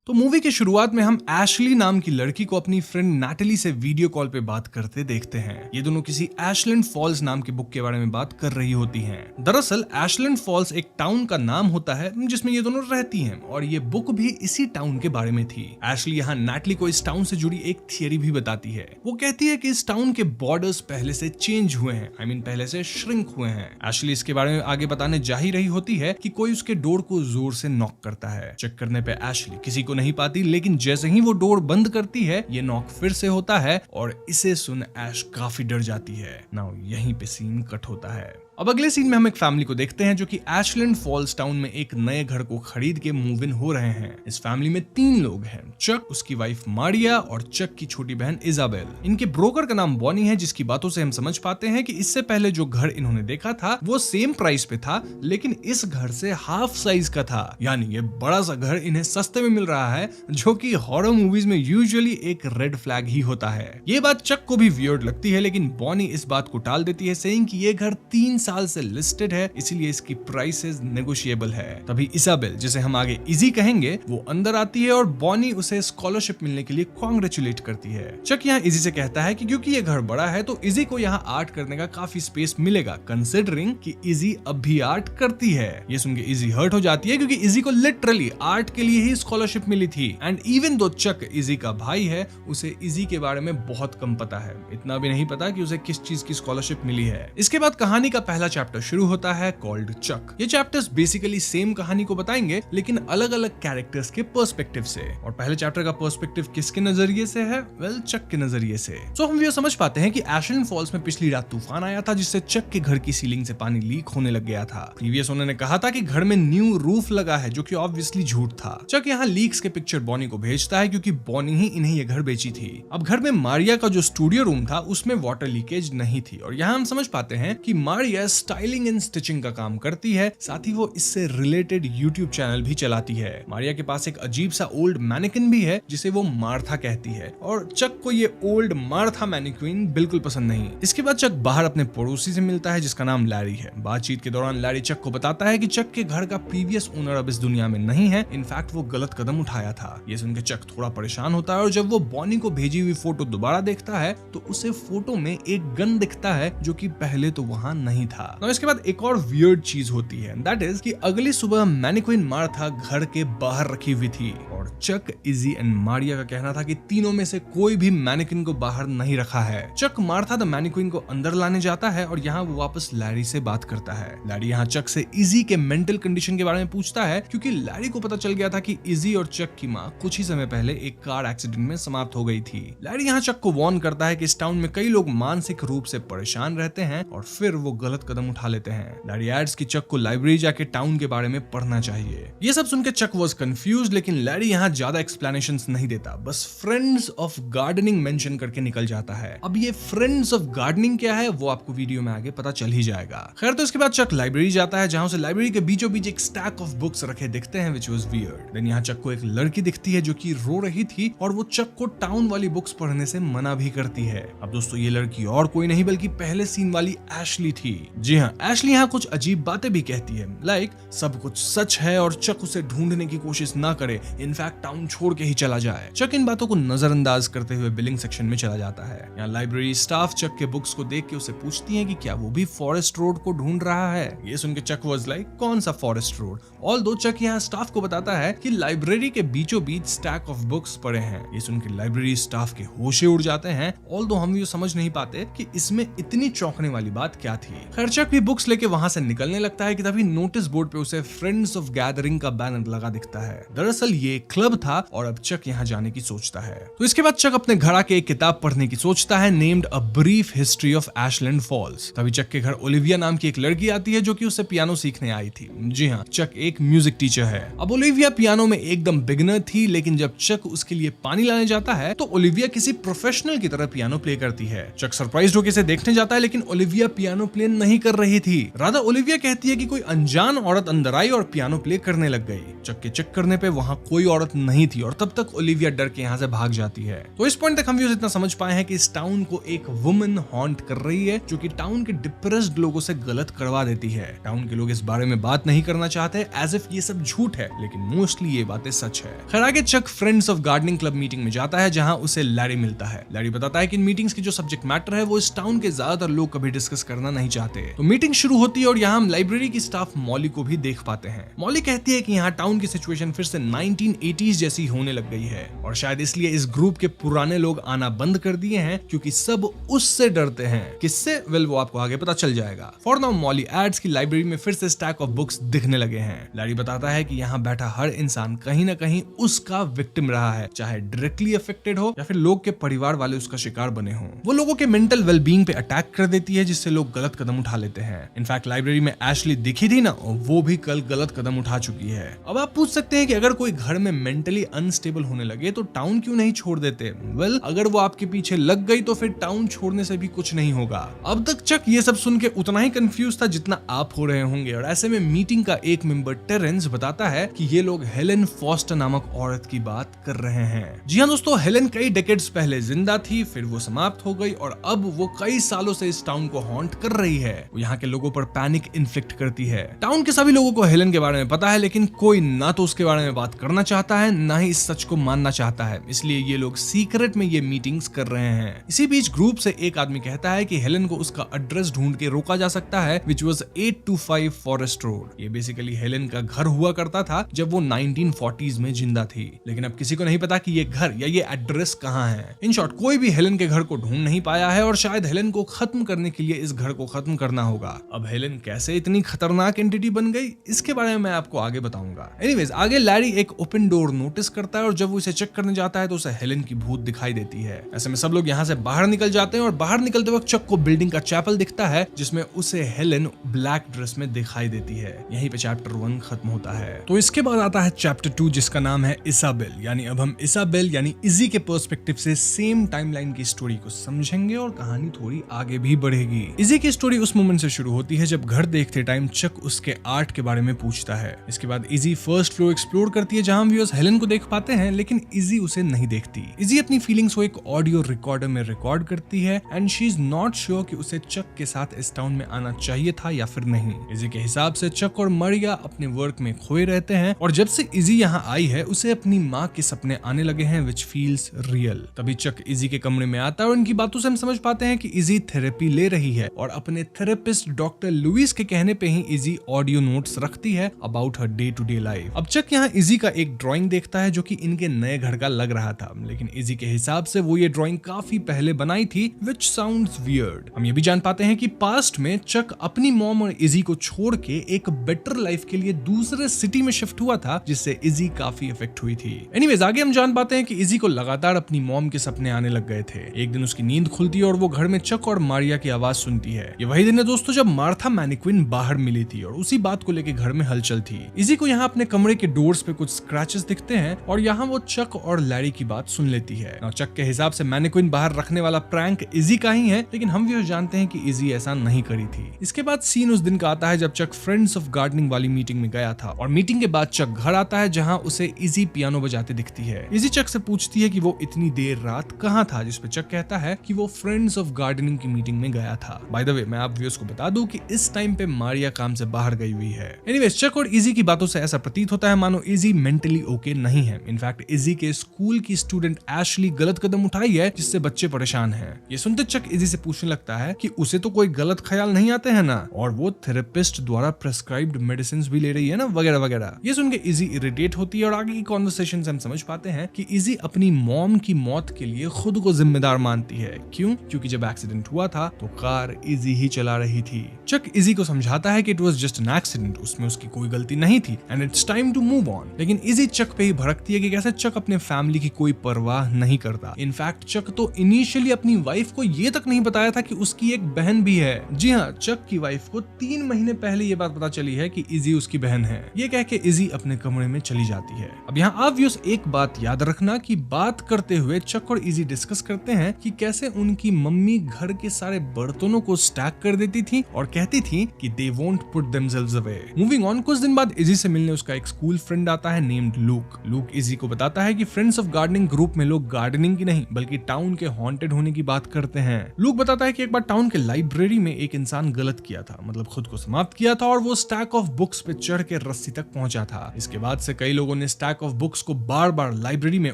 तो मूवी की शुरुआत में हम एशली नाम की लड़की को अपनी फ्रेंड नैटली से वीडियो कॉल पे बात करते देखते हैं। ये दोनों किसी एशलैंड फॉल्स नाम के बुक के बारे में बात कर रही होती हैं। दरअसल एशलैंड फॉल्स एक टाउन का नाम होता है जिसमें ये दोनों रहती हैं, और ये बुक भी इसी टाउन के बारे में थी। एशली यहाँ नैटली को इस टाउन से जुड़ी एक थियरी भी बताती है। वो कहती है कि इस टाउन के बॉर्डर्स पहले से चेंज हुए हैं, आई मीन पहले से श्रिंक हुए हैं। एशली इसके बारे में आगे बताने जा ही रही होती है कि कोई उसके डोर को जोर से नॉक करता है। चेक करने पे एशली किसी को नहीं पाती, लेकिन जैसे ही वो डोर बंद करती है, ये नॉक फिर से होता है और इसे सुन ऐश काफी डर जाती है। नाउ यहीं पे सीन कट होता है। अब अगले सीन में हम एक फैमिली को देखते हैं जो कि एशलैंड फॉल्स टाउन में एक नए घर को खरीद के मूव इन हो रहे हैं। इस फैमिली में 3 लोग हैं, चक, उसकी वाइफ मारिया और चक की छोटी बहन इजाबेल। इनके ब्रोकर का नाम बॉनी है, जिसकी बातों से हम समझ पाते हैं कि इससे पहले जो घर इन्होंने देखा था वो सेम प्राइस पे था, लेकिन इस घर से हाफ साइज का था। यानी ये बड़ा सा घर इन्हें सस्ते में मिल रहा है, जो कि हॉरर मूवीज में यूजुअली एक रेड फ्लैग ही होता है। ये बात चक को भी वियर्ड लगती है, लेकिन बॉनी इस बात को टाल देती है, सेइंग कि ये घर 3 साल से लिस्टेड है, इसीलिए इसकी प्राइसेस नेगोशिएबल है। तभी इसाबेल, जिसे हम आगे इजी कहेंगे, वो अंदर आती है और बॉनी उसे स्कॉलरशिप मिलने के लिए कांग्रेचुलेट करती है। चक यहाँ इजी से कहता है कि क्योंकि ये घर बड़ा है तो इजी को यहाँ आर्ट करने का काफी स्पेस मिलेगा, कंसिडरिंग कि इजी अब भी आर्ट करती है। ये सुन के इजी हर्ट हो जाती है, क्योंकि इजी को लिटरली आर्ट के लिए ही स्कॉलरशिप मिली थी। And even though Chak easy का भाई है, उसे इजी के बारे में बहुत कम पता है। इतना भी नहीं पता कि उसे किस चीज की स्कॉलरशिप मिली है। इसके बाद कहानी का पहला चैप्टर शुरू होता है, कॉल्ड चक। ये चैप्टर्स बेसिकली सेम कहानी को बताएंगे, लेकिन अलग अलग कैरेक्टर्स के पर्सपेक्टिव से। और पहले चैप्टर का पर्सपेक्टिव किसके नजरिए से है? वेल, चक के नजरिए से। सो हम ये समझ पाते हैं कि एशलैंड फॉल्स में पिछली रात तूफान आया था, जिससे चक के घर की सीलिंग से पानी लीक होने लग गया था। प्रीवियस उन्होंने कहा था कि घर में न्यू रूफ लगा है, जो कि ऑब्वियसली झूठ था। चक यहाँ लीक्स के पिक्चर बॉनी को भेजता है, क्योंकि बॉनी ही इन्हें ये घर बेची थी। अब घर में मारिया का जो स्टूडियो रूम था, उसमें वाटर लीकेज नहीं थी। और यहाँ हम समझ पाते हैं कि मारिया स्टाइलिंग एंड स्टिचिंग का काम करती है, साथ ही वो इससे रिलेटेड यूट्यूब चैनल भी चलाती है। मारिया के पास एक अजीब सा ओल्ड मैनिक्विन भी है, जिसे वो मार्था कहती है, और चक को ये ओल्ड मार्था मैनिक्विन बिल्कुल पसंद नहीं। इसके बाद चक बाहर अपने पड़ोसी से मिलता है, जिसका नाम लैरी है। बातचीत के दौरान लैरी चक को बताता है कि चक के घर का प्रीवियस ओनर अब इस दुनिया में नहीं है, इनफैक्ट वो गलत कदम उठाया था। ये सुनकर चक थोड़ा परेशान होता है, और जब वो बॉनी को भेजी हुई फोटो दोबारा देखता है, तो उसे फोटो में एक गन दिखता है, जो कि पहले तो वहां नहीं था। तो इसके बाद एक और वियर्ड चीज होती है, दैट इज कि अगली सुबह मैनिक्विन मार्था घर के बाहर रखी हुई थी, और चक, इजी एंड मारिया का कहना था कि तीनों में से कोई भी मैनिक्विन को बाहर नहीं रखा है। चक मार्था द मैनिक्विन को अंदर लाने जाता है, और यहाँ वो वापस लैरी से बात करता है। लैरी यहाँ चक से इजी के मेंटल कंडीशन के बारे में पूछता है, क्योंकि लैरी को पता चल गया था कि इजी और चक की माँ कुछ ही समय पहले एक कार एक्सीडेंट में समाप्त हो गई थी। लैरी यहाँ चक को वार्न करता है कि इस टाउन में कई लोग मानसिक रूप से परेशान रहते हैं, और फिर वो गलत गलत कदम उठा लेते हैं। लैरी एड्स कि चक को लाइब्रेरी जाके टाउन के बारे में पढ़ना चाहिए। ये सब सुनकर चक वाज कंफ्यूज्ड, लेकिन लैरी यहाँ ज्यादा एक्सप्लेनेशंस नहीं देता, बस फ्रेंड्स ऑफ गार्डनिंग मेंशन करके निकल जाता है। अब ये फ्रेंड्स ऑफ गार्डनिंग क्या है वो आपको वीडियो में आगे पता चल ही जाएगा। खैर, तो इसके बाद चक लाइब्रेरी जाता है, जहां उसे लाइब्रेरी के बीचों बीच एक स्टैक ऑफ बुक्स रखे दिखते हैं, व्हिच वाज वियर्ड। देन यहाँ चक को एक लड़की दिखती है जो कि रो रही थी और वो चक को टाउन वाली बुक्स पढ़ने से मना भी करती है। अब दोस्तों, ये लड़की और कोई नहीं बल्कि पहले सीन वाली एशली थी। जी हाँ, एशली यहाँ कुछ अजीब बातें भी कहती है, लाइक सब कुछ सच है और चक उसे ढूंढने की कोशिश ना करे, इनफैक्ट टाउन छोड़ के ही चला जाए। चक इन बातों को नजरअंदाज करते हुए बिलिंग सेक्शन में चला जाता है। यहाँ लाइब्रेरी स्टाफ चक के बुक्स को देख के उसे पूछती है कि क्या वो भी फॉरेस्ट रोड को ढूंढ रहा है। ये सुन के चक वाज लाइक, कौन सा फॉरेस्ट रोड? ऑल्दो चक यहाँ स्टाफ को बताता है कि लाइब्रेरी के बीचों बीच स्टैक ऑफ बुक्स पड़े हैं। ये सुन के लाइब्रेरी स्टाफ के होशे उड़ जाते हैं, ऑल्दो हम ये समझ नहीं पाते कि इसमें इतनी चौंकने वाली बात क्या थी। खैर, चक भी बुक्स लेके वहां से निकलने लगता है कि तभी नोटिस बोर्ड पे उसे फ्रेंड्स ऑफ गैदरिंग का बैनर लगा दिखता है। दरअसल ये क्लब था और अब चक यहाँ जाने की सोचता है। तो इसके बाद चक अपने घर आके एक किताब पढ़ने की सोचता है, named a brief history of Ashland Falls. तभी चक के घर ओलिविया नाम की एक लड़की आती है जो कि उससे पियानो सीखने आई थी। जी हाँ, चक एक म्यूजिक टीचर है। अब ओलिविया पियानो में एकदम बिगिनर थी, लेकिन जब चक उसके लिए पानी लाने जाता है तो ओलिविया किसी प्रोफेशनल की तरह पियानो प्ले करती है। चक सरप्राइज्ड होकर इसे देखने जाता है, लेकिन ओलिविया पियानो प्ले नहीं कर रही थी। राधा ओलिविया कहती है कि कोई अनजान औरत अंदर आई और पियानो प्ले करने लग गई। चक के चेक करने पे वहां कोई औरत नहीं थी और तब तक ओलिविया डर के यहाँ से भाग जाती है। तो इस पॉइंट तक हम व्यूअर्स इतना समझ पाए हैं कि इस टाउन को एक वुमन हॉन्ट कर रही है, जो कि टाउन के डिप्रेस्ड लोगों से गलत करवा देती है। टाउन के लोग इस बारे में बात नहीं करना चाहते, एज इफ ये सब झूठ है, लेकिन मोस्टली ये बातें सच है। खैर, आगे Chuck friends of gardening club meeting में जाता है, जहां उसे लैरी मिलता है। लैरी बताता है कि इन मीटिंग्स की जो सब्जेक्ट मैटर है वो इस टाउन के ज्यादातर लोग कभी डिस्कस करना नहीं चाहते। तो मीटिंग शुरू होती है और यहाँ हम लाइब्रेरी की स्टाफ मॉली को भी देख पाते हैं। मॉली कहती है कि यहाँ टाउन की सिचुएशन फिर से 1980s जैसी होने लग गई है और शायद इसलिए इस ग्रुप के पुराने लोग आना बंद कर दिए हैं, क्योंकि सब उससे डरते हैं। किससे? वेल, वो आपको आगे पता चल जाएगा। फॉर नाउ मॉली एड्स की लाइब्रेरी में फिर से स्टैक ऑफ बुक्स दिखने लगे हैं। लैरी बताता है कि यहाँ बैठा हर इंसान कहीं ना कहीं उसका विक्टिम रहा है, चाहे डायरेक्टली अफेक्टेड हो या फिर लोग के परिवार वाले उसका शिकार बने हो। वो लोगों के मेंटल वेलबींग पे अटैक कर देती है, जिससे लोग गलत कदम उठा लेते हैं। इनफैक्ट लाइब्रेरी में एशली दिखी थी ना, वो भी कल गलत कदम उठा चुकी है। अब आप पूछ सकते हैं कि अगर कोई घर में मेंटली अनस्टेबल होने लगे तो टाउन क्यों नहीं छोड़ देते? वेल, अगर वो आपके पीछे लग गई तो फिर टाउन छोड़ने से भी कुछ नहीं होगा। अब तक चक ये सब सुन के उतना ही कंफ्यूज था जितना आप हो रहे होंगे, और ऐसे में मीटिंग का एक मेंबर टेरेंस बताता है कि ये लोग हेलेन फॉस्टर नामक औरत की बात कर रहे हैं। जी हाँ दोस्तों, हेलेन कई डेकेड्स पहले जिंदा थी, फिर वो समाप्त हो गई और अब वो कई सालों से इस टाउन को हॉन्ट कर रही है। वो यहाँ के लोगों पर पैनिक इन्फ्लिक्ट करती है। टाउन के सभी लोगों को हेलेन के बारे में पता है, लेकिन कोई ना तो उसके बारे में बात करना चाहता है, ना ही इस सच को मानना चाहता है। इसलिए ये लोग सीक्रेट में ये मीटिंग्स कर रहे हैं। इसी बीच ग्रुप से एक आदमी कहता है कि हेलेन को उसका एड्रेस ढूंढ के रोका जा सकता है, which was 825 फॉरेस्ट रोड। ये बेसिकली हेलेन का घर हुआ करता था जब वो 1940s में जिंदा थी, लेकिन अब किसी को नहीं पता कि ये घर या ये एड्रेस कहाँ है। इन शॉर्ट, कोई भी हेलेन के घर को ढूंढ नहीं पाया है और शायद हेलेन को खत्म करने के लिए इस घर को खत्म करना होगा। अब हेलेन कैसे इतनी खतरनाक एंटिटी बन गई, इसके बारे में मैं आपको आगे बताऊंगा। एनीवेज, आगे लैरी एक ओपन डोर नोटिस करता है और जब वो इसे चेक करने जाता है तो उसे हेलेन की भूत दिखाई देती है। ऐसे में सब लोग यहाँ से बाहर निकल जाते हैं और बाहर निकलते वक्त चक को बिल्डिंग का चैपल दिखता है, जिसमें उसे हेलेन ब्लैक ड्रेस में दिखाई देती है। यहीं पे चैप्टर 1 खत्म होता है। तो इसके बाद आता है चैप्टर 2, जिसका नाम है इसाबेल। यानी अब हम इसाबेल यानी इजी के पर्सपेक्टिव से सेम टाइमलाइन की स्टोरी को समझेंगे और कहानी थोड़ी आगे भी बढ़ेगी। इजी की स्टोरी उस मोमेंट से शुरू होती है जब घर देखते टाइम चक उसके आर्ट के बारे में पूछता है। इसके बाद इजी फर्स्ट फ्लोर एक्सप्लोर करती है, जहां व्यूअर्स हेलेन को देख पाते हैं, लेकिन इजी उसे नहीं देखती। इजी अपनी फीलिंग्स को एक ऑडियो रिकॉर्डर में रिकॉर्ड करती है and she is not sure कि उसे चक के साथ इस टाउन में आना चाहिए था या फिर नहीं। इजी के हिसाब से चक और मरिया अपने वर्क में खोए रहते हैं और जब से इजी यहाँ आई है उसे अपनी माँ के सपने आने लगे हैं, विच फील्स रियल। तभी चक इजी के कमरे में आता है और इनकी बातों से हम समझ पाते हैं कि इजी थेरेपी ले रही है और अपने थेरेपिस्ट डॉक्टर लुइस के कहने पे ही इजी ऑडियो नोट्स रखती है अबाउट हर डे टू डे लाइफ। अब चक यहाँ इजी का एक ड्राइंग देखता है जो कि इनके नए घर का लग रहा था, लेकिन इजी के हिसाब से वो ये ड्राइंग काफी पहले बनाई थी, विच साउंड्स वियर्ड। हम ये भी जान पाते हैं कि पास्ट में चक अपनी मॉम और इजी को छोड़ के एक बेटर लाइफ के लिए दूसरे सिटी में शिफ्ट हुआ था, जिससे इजी काफी इफेक्ट हुई थी। एनीवेज, आगे हम जान पाते हैं कि इजी को लगातार अपनी मॉम के सपने आने लग गए थे। एक दिन उसकी नींद खुलती है और वो घर में चक और मारिया की आवाज सुनती है। ये वही दिन है दोस्तों जब मार्था मैनिक्विन बाहर मिली थी और उसी बात को लेकर घर में हलचल थी। इजी को यहाँ अपने कमरे के डोर्स पे कुछ स्क्रैचेस दिखते हैं और यहाँ वो चक और लैरी की बात सुन लेती है। और चक के हिसाब से मैनिक्विन बाहर रखने वाला प्रैंक इजी का ही है, लेकिन हम भी जानते हैं कि इजी ऐसा नहीं करी थी। इसके बाद सीन उस दिन का आता है जब चक फ्रेंड्स ऑफ गार्डनिंग वाली मीटिंग में गया था और मीटिंग के बाद चक घर आता है जहाँ उसे इजी पियानो बजाते दिखती है। इजी चक से पूछती है कि वो इतनी देर रात कहाँ था, जिसपे चक कहता है कि वो फ्रेंड्स ऑफ गार्डनिंग की मीटिंग में गया था। बाय द वे मैं आप व्यूअर्स को बता दूं कि इस टाइम पे मारिया काम से बाहर गई हुई है। एनीवेज चक और इजी की बातों से ऐसा प्रतीत होता है मानो इजी मेंटली ओके नहीं है। इनफैक्ट इजी के स्कूल की स्टूडेंट एशली गलत कदम उठाई है जिससे बच्चे परेशान हैं। ये सुनते चक इजी से पूछने लगता है कि उसे तो कोई गलत ख्याल नहीं आते हैं ना, और वो थेरेपिस्ट द्वारा प्रेस्क्राइब्ड मेडिसिन भी ले रही है ना, वगैरह वगैरह। ये सुन के इजी इरिटेट होती है और आगे की कॉन्वर्सेशन से हम समझ पाते हैं कि इजी अपनी मॉम की मौत के लिए खुद को जिम्मेदार मानती है। क्यों? क्योंकि जब एक्सीडेंट हुआ था तो कार इजी ही चला रही थी। चक इजी को समझाता है कि it was just an accident, उसमें उसकी कोई गलती नहीं थी and it's time to move on. लेकिन इजी चक पे ही भड़कती है कि कैसे चक अपने फैमिली की कोई परवाह नहीं करता। इनफैक्ट चक तो इनिशियली अपनी वाइफ को ये तक नहीं बताया था कि उसकी एक बहन भी है। जी हाँ, चक की वाइफ को 3 महीने पहले ये बात पता चली है कि इजी उसकी बहन है। ये कह के इजी अपने कमरे में चली जाती है। अब यहाँ आप व्यूअर्स एक बात याद रखना कि बात करते हुए चक और इजी डिस्कस करते हैं कि कैसे उनकी मम्मी घर के सारे बर्तनों को स्टैक कर देती थी और कहती थी कि they won't put themselves away. Moving on, कुछ दिन बाद इजी से मिलने उसका एक स्कूल फ्रेंड आता है नेम्ड लूक। लूक इजी को बताता है कि फ्रेंड्स ऑफ गार्डनिंग ग्रुप में लोग गार्डनिंग की नहीं बल्कि टाउन के हॉन्टेड होने की बात करते हैं। लूक बताता है कि एक बार टाउन के लाइब्रेरी में एक इंसान गलत किया था, मतलब खुद को समाप्त किया था, और वो स्टैक ऑफ बुक्स पे चढ़ के रस्सी तक पहुंचा था। इसके बाद से कई लोगों ने स्टैक ऑफ बुक्स को बार बार लाइब्रेरी में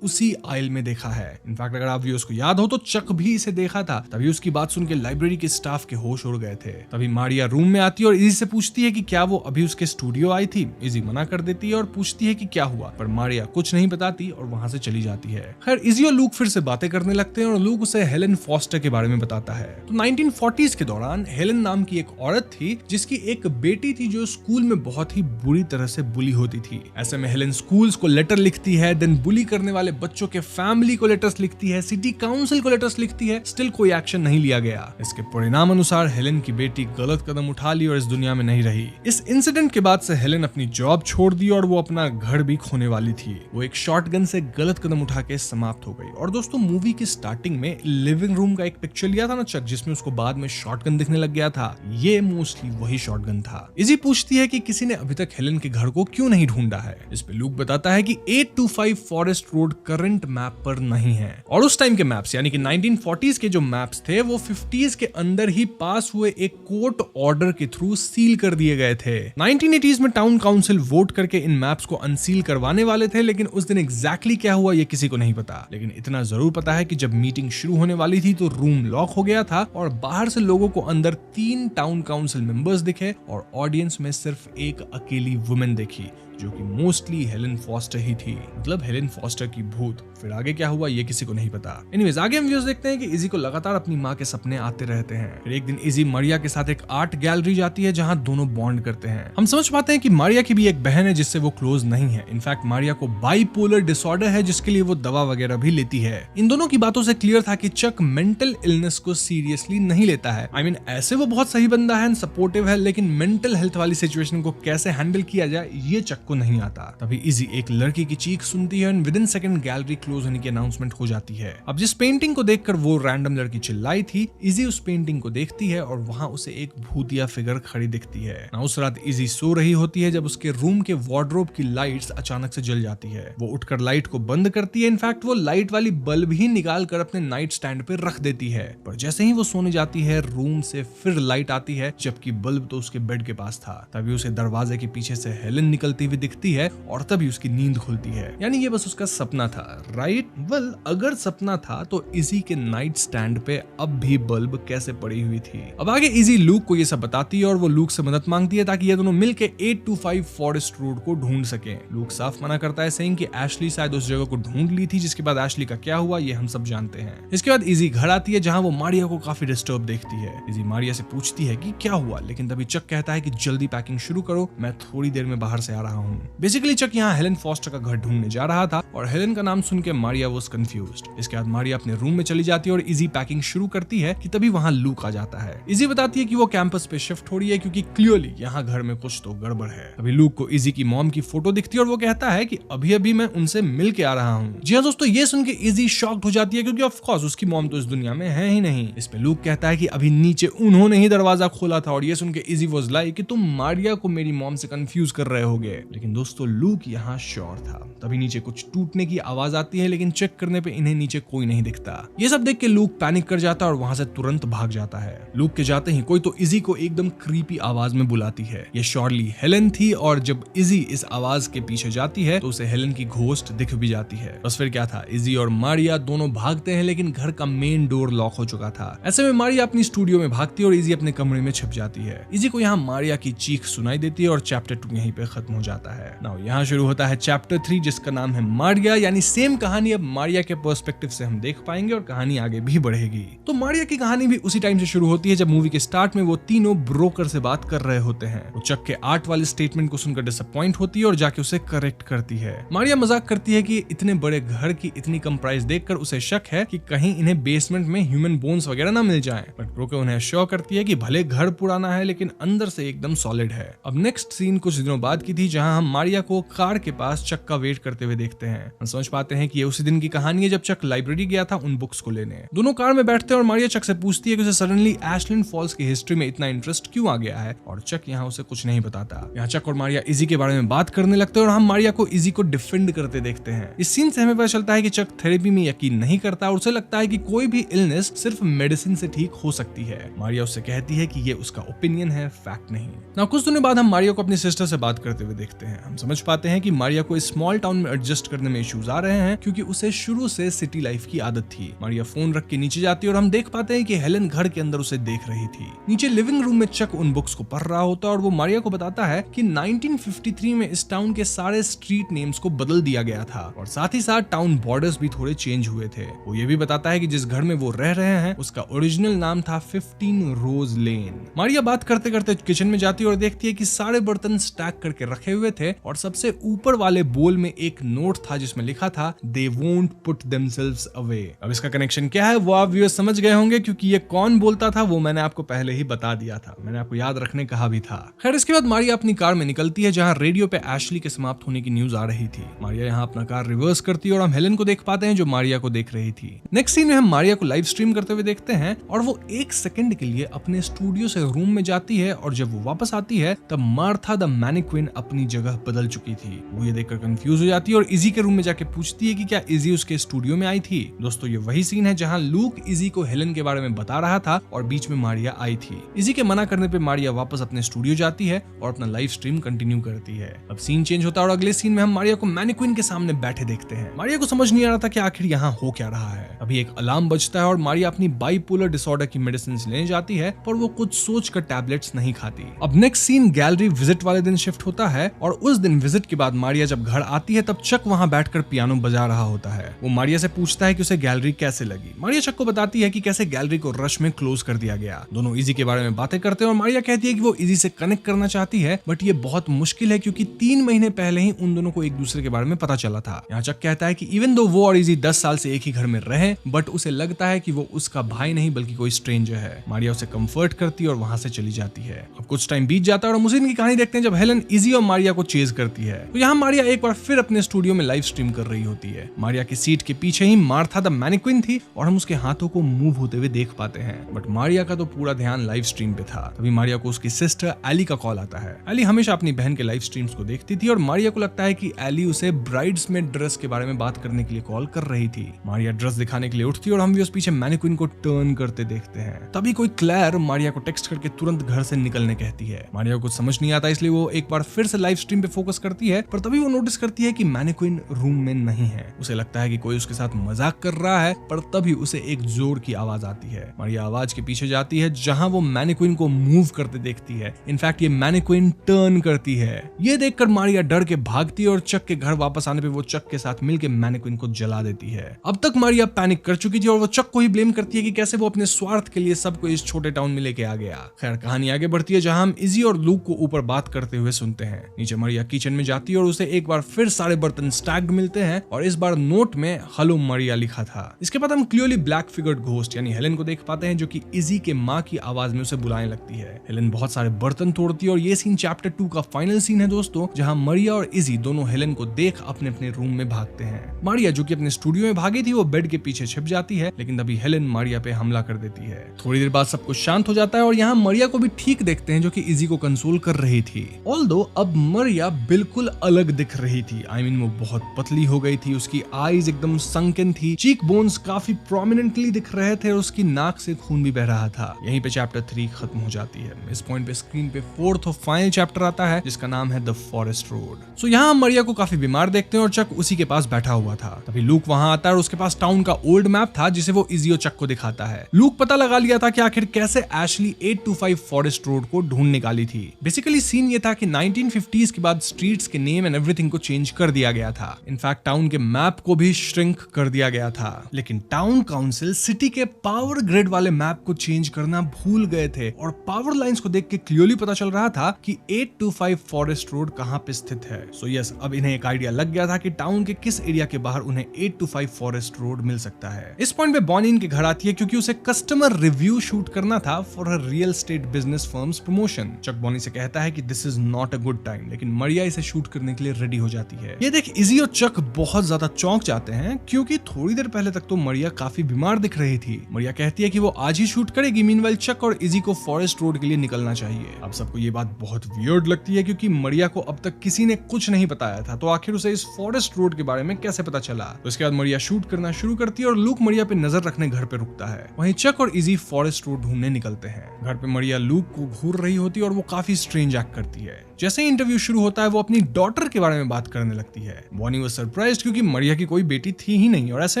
उसी आइल में देखा है। इनफैक्ट अगर आप व्यूअर्स को याद हो तो चक भी इसे देखा था। तभी उसकी बात सुन के लाइब्रेरी के स्टाफ के होश उड़ गए थे। तभी मारिया रूम में आती है और इजी से पूछती है कि क्या वो अभी उसके स्टूडियो आई थी। इजी मना कर देती है और पूछती है कि क्या हुआ, पर मारिया कुछ नहीं बताती और वहां से चली जाती है। खैर इजी और लूक फिर से बातें करने लगते हैं और लूक उसे हेलन फॉस्टर के बारे में बताता है। तो 1940s के दौरान हेलन नाम की एक औरत थी जिसकी एक बेटी थी जो स्कूल में बहुत ही बुरी तरह से बुली होती थी। ऐसे में हेलन स्कूल्स को लेटर लिखती है, देन बुली करने वाले बच्चों के फैमिली को लेटर्स लिखती है, सिटी काउंसिल को लेटर्स लिखती है, स्टिल कोई एक्शन नहीं लिया गया। इसके परिणाम अनुसार हेलन की बेटी गलत कदम उठा ली और इस दुनिया में नहीं रही। इस इंसिडेंट के बाद से हेलन अपनी जॉब छोड़ दी और वो अपना घर भी खोने वाली थी। वो एक शॉटगन से गलत कदम उठा के समाप्त हो गई। और दोस्तों मूवी की स्टार्टिंग में लिविंग रूम का एक पिक्चर लिया था ना चक, जिसमें उसको बाद में शॉटगन दिखने लग गया था, ये मोस्टली वही शॉटगन था। इजी पूछती है कि किसी ने अभी तक हेलन के घर को क्यों नहीं ढूंढा है। इस पे लूक बताता है कि 825 फॉरेस्ट रोड करंट मैप पर नहीं है और उस टाइम के मैप्स यानी कि 1940s के जो मैप्स थे वो 50s के अंदर ही पास हुए एक कोर्ट ऑर्डर के थ्रू सील कर दिए गए थे। 1980s में टाउन काउंसिल वोट करके इन मैप्स को अनसील करवाने वाले थे, लेकिन उस दिन एग्जैक्टली क्या हुआ ये किसी को नहीं पता। लेकिन इतना जरूर पता है कि जब मीटिंग शुरू होने वाली थी तो रूम लॉक हो गया था और बाहर से लोगों को अंदर 3 टाउन काउंसिल मेंबर्स दिखे और ऑडियंस में सिर्फ एक अकेली वुमेन देखी जो कि मोस्टली हेलन फॉस्टर ही थी, मतलब हेलन फॉस्टर की भूत। फिर आगे क्या हुआ ये किसी को नहीं पता। एनीवेज आगे हम व्यूअर्स देखते हैं कि इजी को लगातार अपनी माँ के सपने आते रहते हैं। फिर एक दिन इजी मारिया के साथ एक आर्ट गैलरी जाती है जहाँ दोनों बॉन्ड करते हैं। हम समझ पाते हैं कि मारिया की भी एक बहन है जिससे वो क्लोज नहीं है। इनफैक्ट मारिया को बाइपोलर डिसऑर्डर है जिसके लिए वो दवा वगैरह भी लेती है। इन दोनों की बातों से क्लियर था कि चक मेंटल इलनेस को सीरियसली नहीं लेता है। I mean, ऐसे वो बहुत सही बंदा है, सपोर्टिव है, लेकिन मेंटल हेल्थ वाली सिचुएशन को कैसे हैंडल किया जाए ये चक को नहीं आता। तभी इजी एक लड़की की चीख सुनती है और विदिन सेकंड गैलरी क्लोज होने की अनाउंसमेंट हो जाती है। अब जिस पेंटिंग को देखकर वो रैंडम लड़की चिल्लाई थी, इजी उस पेंटिंग को देखती है और वहां उसे एक भूतिया फिगर खड़ी दिखती है। ना उस रात इजी सो रही होती है जब उसके रूम के वार्डरोब की लाइट्स अचानक से जल जाती है। वो उठकर लाइट को बंद करती है। इनफैक्ट वो लाइट वाली बल्ब ही निकाल कर अपने नाइट स्टैंड पे रख देती है। पर जैसे ही वो सोने जाती है रूम से फिर लाइट आती है, जबकि बल्ब तो उसके बेड के पास था। तभी उसे दरवाजे के पीछे से हेलन निकलती हुई दिखती है और तभी उसकी नींद खुलती है। यानी ये बस उसका सपना था, राइट? वेल, अगर सपना था तो इजी के नाइट स्टैंड पे अब भी बल्ब कैसे पड़ी हुई थी? अब आगे इजी लूक को ये सब बताती है और वो लूक से मदद मांगती है ताकि ये दोनों मिलके 825 फॉरेस्ट रोड को ढूंढ सके। लूक साफ मना करता है, सेइंग कि एशली शायद उस जगह को ढूंढ ली थी, जिसके बाद एशली का क्या हुआ ये हम सब जानते हैं। इसके बाद इजी घर आती है जहां वो मारिया को काफी डिस्टर्ब देखती है। इजी मारिया से पूछती है कि क्या हुआ, लेकिन तभी चक कहता है कि जल्दी पैकिंग शुरू करो, मैं थोड़ी देर में बाहर से आ रहा हूँ। बेसिकली चक यहाँ हेलन फॉस्टर का घर ढूंढने जा रहा था और हेलन का नाम सुन के मारिया वाज कंफ्यूज्ड। इसके बाद मारिया अपने रूम में चली जाती है और इजी पैकिंग शुरू करती है कि तभी वहां लूक आ जाता है। इजी बताती है कि वो कैंपस पे शिफ्ट हो रही है क्योंकि क्लियरली यहाँ घर में कुछ तो गड़बड़ है। अभी लूक को इजी की मॉम की फोटो दिखती है और वो कहता है कि अभी अभी मैं उनसे मिल के आ रहा हूँ। जी हाँ दोस्तों, ये सुन के इजी शॉक्ड हो जाती है क्योंकि ऑफ कोर्स उसकी मॉम तो इस दुनिया में है ही नहीं। इस पे लूक कहता है कि अभी नीचे उन्होंने ही दरवाजा खोला था और ये सुन के इजी वाज लाइक कि तुम मारिया को मेरी मॉम से कंफ्यूज कर रहे होगे। लेकिन दोस्तों लूक यहाँ श्योर था। तभी नीचे कुछ टूटने की आवाज आती है लेकिन चेक करने पे इन्हें नीचे कोई नहीं दिखता। ये सब देख के लूक पैनिक कर जाता है और वहां से तुरंत भाग जाता है। लूक के जाते ही कोई तो इजी को एकदम क्रीपी आवाज में बुलाती है। ये श्योरली हेलन थी और जब इजी इस आवाज के पीछे जाती है तो उसे हेलन की घोस्ट दिख भी जाती है। बस फिर क्या था, इजी और मारिया दोनों भागते हैं लेकिन घर का मेन डोर लॉक हो चुका था। ऐसे में मारिया अपनी स्टूडियो में भागती है और इजी अपने कमरे में छिप जाती है। इजी को यहाँ मारिया की चीख सुनाई देती है और चैप्टर 2 यहीं पे खत्म हो जाता है। नाउ यहाँ शुरू होता है चैप्टर 3 जिसका नाम है मारिया, यानी सेम कहानी अब मारिया के पर्सपेक्टिव से हम देख पाएंगे और कहानी आगे भी बढ़ेगी। तो मारिया की कहानी भी उसी टाइम से शुरू होती है जब मूवी के स्टार्ट में वो तीनों ब्रोकर से बात कर रहे होते हैं। वो चक के आर्ट वाले स्टेटमेंट को सुनकर डिसअपॉइंट होती है और जाके उसे करेक्ट करती है। मारिया मजाक करती है कि इतने बड़े घर की इतनी कम प्राइस देखकर उसे शक है कि कहीं इन्हें बेसमेंट में ह्यूमन बोन्स वगैरह ना मिल जाएं। बट ब्रोकर उन्हें श्योर करती है कि भले घर पुराना है लेकिन अंदर से एकदम सॉलिड है। अब नेक्स्ट सीन कुछ दिनों बाद की थी जहां हम मारिया को कार के पास चक का वेट करते हुए देखते हैं। हम समझ पाते हैं कि ये उसी दिन की कहानी है जब चक लाइब्रेरी गया था उन बुक्स को लेने। दोनों कार में बैठते हैं और मारिया चक से पूछती है कि उसे सडनली एशलैंड फॉल्स की हिस्ट्री में इतना इंटरेस्ट क्यों आ गया है और चक यहाँ उसे कुछ नहीं बताता। यहाँ चक और मारिया इजी के बारे में बात करने लगते हैं और हम मारिया को इजी को डिफेंड करते देखते हैं। इस सीन से हमें पता चलता है कि चक थेरेपी में यकीन नहीं करता और उसे लगता है कि कोई भी इलनेस सिर्फ मेडिसिन से ठीक हो सकती है। मारिया उससे कहती है कि ये उसका ओपिनियन है, फैक्ट नहीं। ना कुछ दिनों बाद हम मारिया को अपनी सिस्टर से बात करते हुए देखते हैं। हम समझ पाते हैं कि मारिया को इस स्मॉल टाउन में एडजस्ट करने में इश्यूज आ रहे हैं क्योंकि उसे शुरू से सिटी लाइफ की आदत थी। मारिया फोन रख के नीचे जाती है और हम देख पाते हैं कि हेलन घर के अंदर उसे देख रही थी। नीचे लिविंग रूम में चक उन बुक्स को पढ़ रहा होता है और वो मारिया को बताता है कि 1953 में इस टाउन के सारे स्ट्रीट नेम्स को बदल दिया गया था और साथ ही साथ टाउन बॉर्डर्स भी थोड़े चेंज हुए थे। वो ये भी बताता है कि जिस घर में वो रह रहे हैं उसका ओरिजिनल नाम था 15 रोज लेन। मारिया बात करते करते किचन में जाती है और देखती है कि सारे बर्तन स्टैक करके रखे हुए थे और सबसे ऊपर वाले बोल में एक नोट था जिसमें लिखा था they won't put themselves away. अब इसका कनेक्शन क्या है वो आप व्यूअर्स समझ गए होंगे क्योंकि ये कौन बोलता था वो मैंने आपको पहले ही बता दिया था, मैंने आपको याद रखने कहा भी था। खैर इसके बाद मारिया अपनी कार में निकलती है जहां रेडियो पे एशली के समाप्त होने की न्यूज आ रही थी। मारिया यहाँ अपना कार रिवर्स करती है और हम हेलन को देख पाते हैं जो मारिया को देख रही थी। नेक्स्ट सीन में हम मारिया को लाइव स्ट्रीम करते हुए देखते हैं और वो एक सेकंड के लिए अपने स्टूडियो से रूम में जाती है और जब वो वापस आती है तब मार्था द मैनिक्विन अपनी जगह बदल चुकी थी। वो ये देखकर कंफ्यूज हो जाती है और इजी के रूम में जाके पूछती है कि क्या इजी उसके स्टूडियो में आई थी। दोस्तों ये वही सीन है जहां लूक इजी को हेलन के बारे में बता रहा था और बीच में मारिया आई थी। इजी के मना करने पे मारिया वापस अपने स्टूडियो जाती है और अपना लाइव स्ट्रीम कंटिन्यू करती है। अब सीन चेंज होता है और अगले सीन में हम मारिया को मैनिक्विन के सामने बैठे देखते हैं। मारिया को समझ नहीं आ रहा था कि आखिर यहाँ हो क्या रहा है। अभी एक अलार्म बजता है और मारिया अपनी बाइपोलर डिसऑर्डर की मेडिसिन लेने जाती है पर वो कुछ सोचकर टैबलेट्स नहीं खाती। अब नेक्स्ट सीन गैलरी विजिट वाले दिन शिफ्ट होता है और उस दिन विजिट के बाद मारिया जब घर आती है तब चक वहां बैठकर पियानो बजा रहा होता है। वो मारिया से पूछता है कि उसे गैलरी कैसे लगी। मारिया चक को बताती है कि कैसे गैलरी को रश में क्लोज कर दिया गया। दोनों इजी के बारे में बातें करते हैं और मारिया कहती है कि वो इजी से कनेक्ट करना चाहती है बट ये बहुत मुश्किल है क्योंकि 3 महीने पहले ही उन दोनों को एक दूसरे के बारे में पता चला था। यहाँ चक कहता है कि इवन दो वो और इजी 10 साल से एक ही घर में रहे बट उसे लगता है कि वो उसका भाई नहीं बल्कि कोई स्ट्रेंजर है। मारिया उसे कंफर्ट करती है और वहां से चली जाती है। अब कुछ टाइम बीत जाता है और हम उसी दिन की कहानी देखते हैं जब हेलन इजी और मारिया को चेज करती है। तो यहाँ मारिया एक बार फिर अपने स्टूडियो में लाइव स्ट्रीम कर रही होती है। मारिया की सीट के पीछे ही मार्था द मैनिक्विन थी और हम उसके हाथों को मूव होते हुए देख पाते हैं बट मारिया का तो पूरा ध्यान लाइव स्ट्रीम पे था। तभी मारिया को उसकी सिस्टर एली का कॉल आता है। एली हमेशा अपनी बहन के लाइव स्ट्रीम्स को देखती थी और मारिया को लगता है कि एली उसे ब्राइड्समेड ड्रेस के बारे में बात करने के लिए कॉल कर रही थी। मारिया ड्रेस दिखाने के लिए उठती है और हम भी उस पीछे मैनिक्विन को टर्न करते देखते हैं। तभी कोई क्लेयर मारिया को टेक्स्ट करके तुरंत घर से निकलने कहती है। मारिया को कुछ समझ नहीं आता इसलिए वो एक बार फिर से लाइव स्ट्रीम पे फोकस करती है पर तभी वो नोटिस करती है कि मैनिक्विन रूम में नहीं है। उसे लगता है कि कोई उसके साथ मजाक कर रहा है पर तभी उसे एक जोर की आवाज आती है। मारिया आवाज के पीछे जाती है जहां वो मैनिक्विन को मूव करते देखती है। इनफैक्ट ये मैनिक्विन टर्न करती है। ये देखकर मारिया डर के भागती है और चक के घर वापस आने पे वो चक के साथ मिलकर मैनिक्विन को जला देती है। अब तक मारिया पैनिक कर चुकी थी और वो चक को ही ब्लेम करती है कि कैसे वो अपने स्वार्थ के लिए सबको इस छोटे टाउन में लेके आ गया। खैर कहानी आगे बढ़ती है जहां हम इजी और लूक को ऊपर बात करते हुए सुनते हैं। नीचे मारिया किचन में जाती है और उसे एक बार फिर सारे बर्तन स्टैक्ड मिलते हैं और इस बार नोट में हेलो मारिया लिखा था। इसके बाद हम क्लियरली ब्लैक फिगर्ड घोस्ट यानी हेलन को देख पाते हैं जो कि इजी के माँ की आवाज में उसे बुलाने लगती है। हेलेन बहुत सारे बर्तन तोड़ती है और ये सीन चैप्टर 2 का फाइनल सीन है दोस्तों, जहाँ मारिया और इजी दोनों हेलेन को देख अपने अपने रूम में भागते हैं। मारिया जो कि अपने स्टूडियो में भागी थी वो बेड के पीछे छिप जाती है, लेकिन तभी हेलेन मारिया पे हमला कर देती है। थोड़ी देर बाद सब कुछ शांत हो जाता है और यहाँ मारिया को भी ठीक देखते हैं जो कि इजी को कंसोल कर रही थी। ऑल्दो अब मारिया बिल्कुल अलग दिख रही थी। आई मीन वो बहुत पतली हो गई थी, उसकी आईज एकदम संकन थी, चीक बोन्स काफी प्रोमिनेंटली दिख रहे थे और उसकी नाक से खून भी बह रहा था। यहीं पे चैप्टर 3 खत्म हो जाती है। इस पॉइंट पे स्क्रीन पे 4th और फाइनल चैप्टर आता है जिसका नाम है द फॉरेस्ट रोड। सो यहाँ हम मारिया को काफी बीमार देखते हैं और चक उसी के पास बैठा हुआ था। तभी लूक वहां आता है और उसके पास टाउन का ओल्ड मैप था जिसे वो इजी और चक को दिखाता है। लूक पता लगा लिया था कि आखिर कैसे एशली 825 फॉरेस्ट रोड को ढूंढ निकाली थी। बेसिकली सीन ये था कि 1950s के बाद स्ट्रीट्स के नेम एंड एवरीथिंग को चेंज कर दिया गया था। इनफैक्ट टाउन के मैप को भी श्रिंक कर दिया गया था, लेकिन टाउन काउंसिल सिटी के पावर ग्रिड वाले मैप को चेंज करना भूल गए थे और पावर लाइंस को देख के क्लियरली पता चल रहा था कि 825 फॉरेस्ट रोड कहां पे स्थित है। सो यस, अब इन्हें एक आइडिया लग गया था कि टाउन के किस एरिया के बाहर उन्हें 825 फॉरेस्ट रोड मिल सकता है। इस पॉइंट पे बॉनी इनके घर आती है क्योंकि उसे कस्टमर रिव्यू शूट करना था for her real estate business firm's promotion. Chuck Bonnie से कहता है कि this is not a good time, लेकिन मारिया इसे शूट करने के लिए रेडी हो जाती है। ये देख इजी और चक बहुत ज्यादा चौंक जाते हैं क्योंकि थोड़ी देर पहले तक तो मारिया काफी बीमार दिख रही थी। मारिया कहती है कि वो आज ही शूट करेगी, मीनवाइल चक और इजी को फॉरेस्ट रोड के लिए निकलना चाहिए। अब सबको ये बात बहुत वियर्ड लगती है क्योंकि मारिया को अब तक किसी ने कुछ नहीं बताया था, तो आखिर उसे इस फॉरेस्ट रोड के बारे में कैसे पता चला। तो इसके बाद मारिया शूट करना शुरू करती है और लूक मारिया पे नजर रखने घर पे रुकता है। वहीं चक और इजी फॉरेस्ट रोड ढूंढने निकलते हैं। घर पे मारिया लूक को घूर रही होती है और वो काफी स्ट्रेंज एक्ट करती है। जैसे ही इंटरव्यू शुरू होता है वो अपनी डॉटर के बारे में बात करने लगती है। बॉनी वो सरप्राइज्ड क्योंकि मारिया की कोई बेटी थी ही नहीं और ऐसे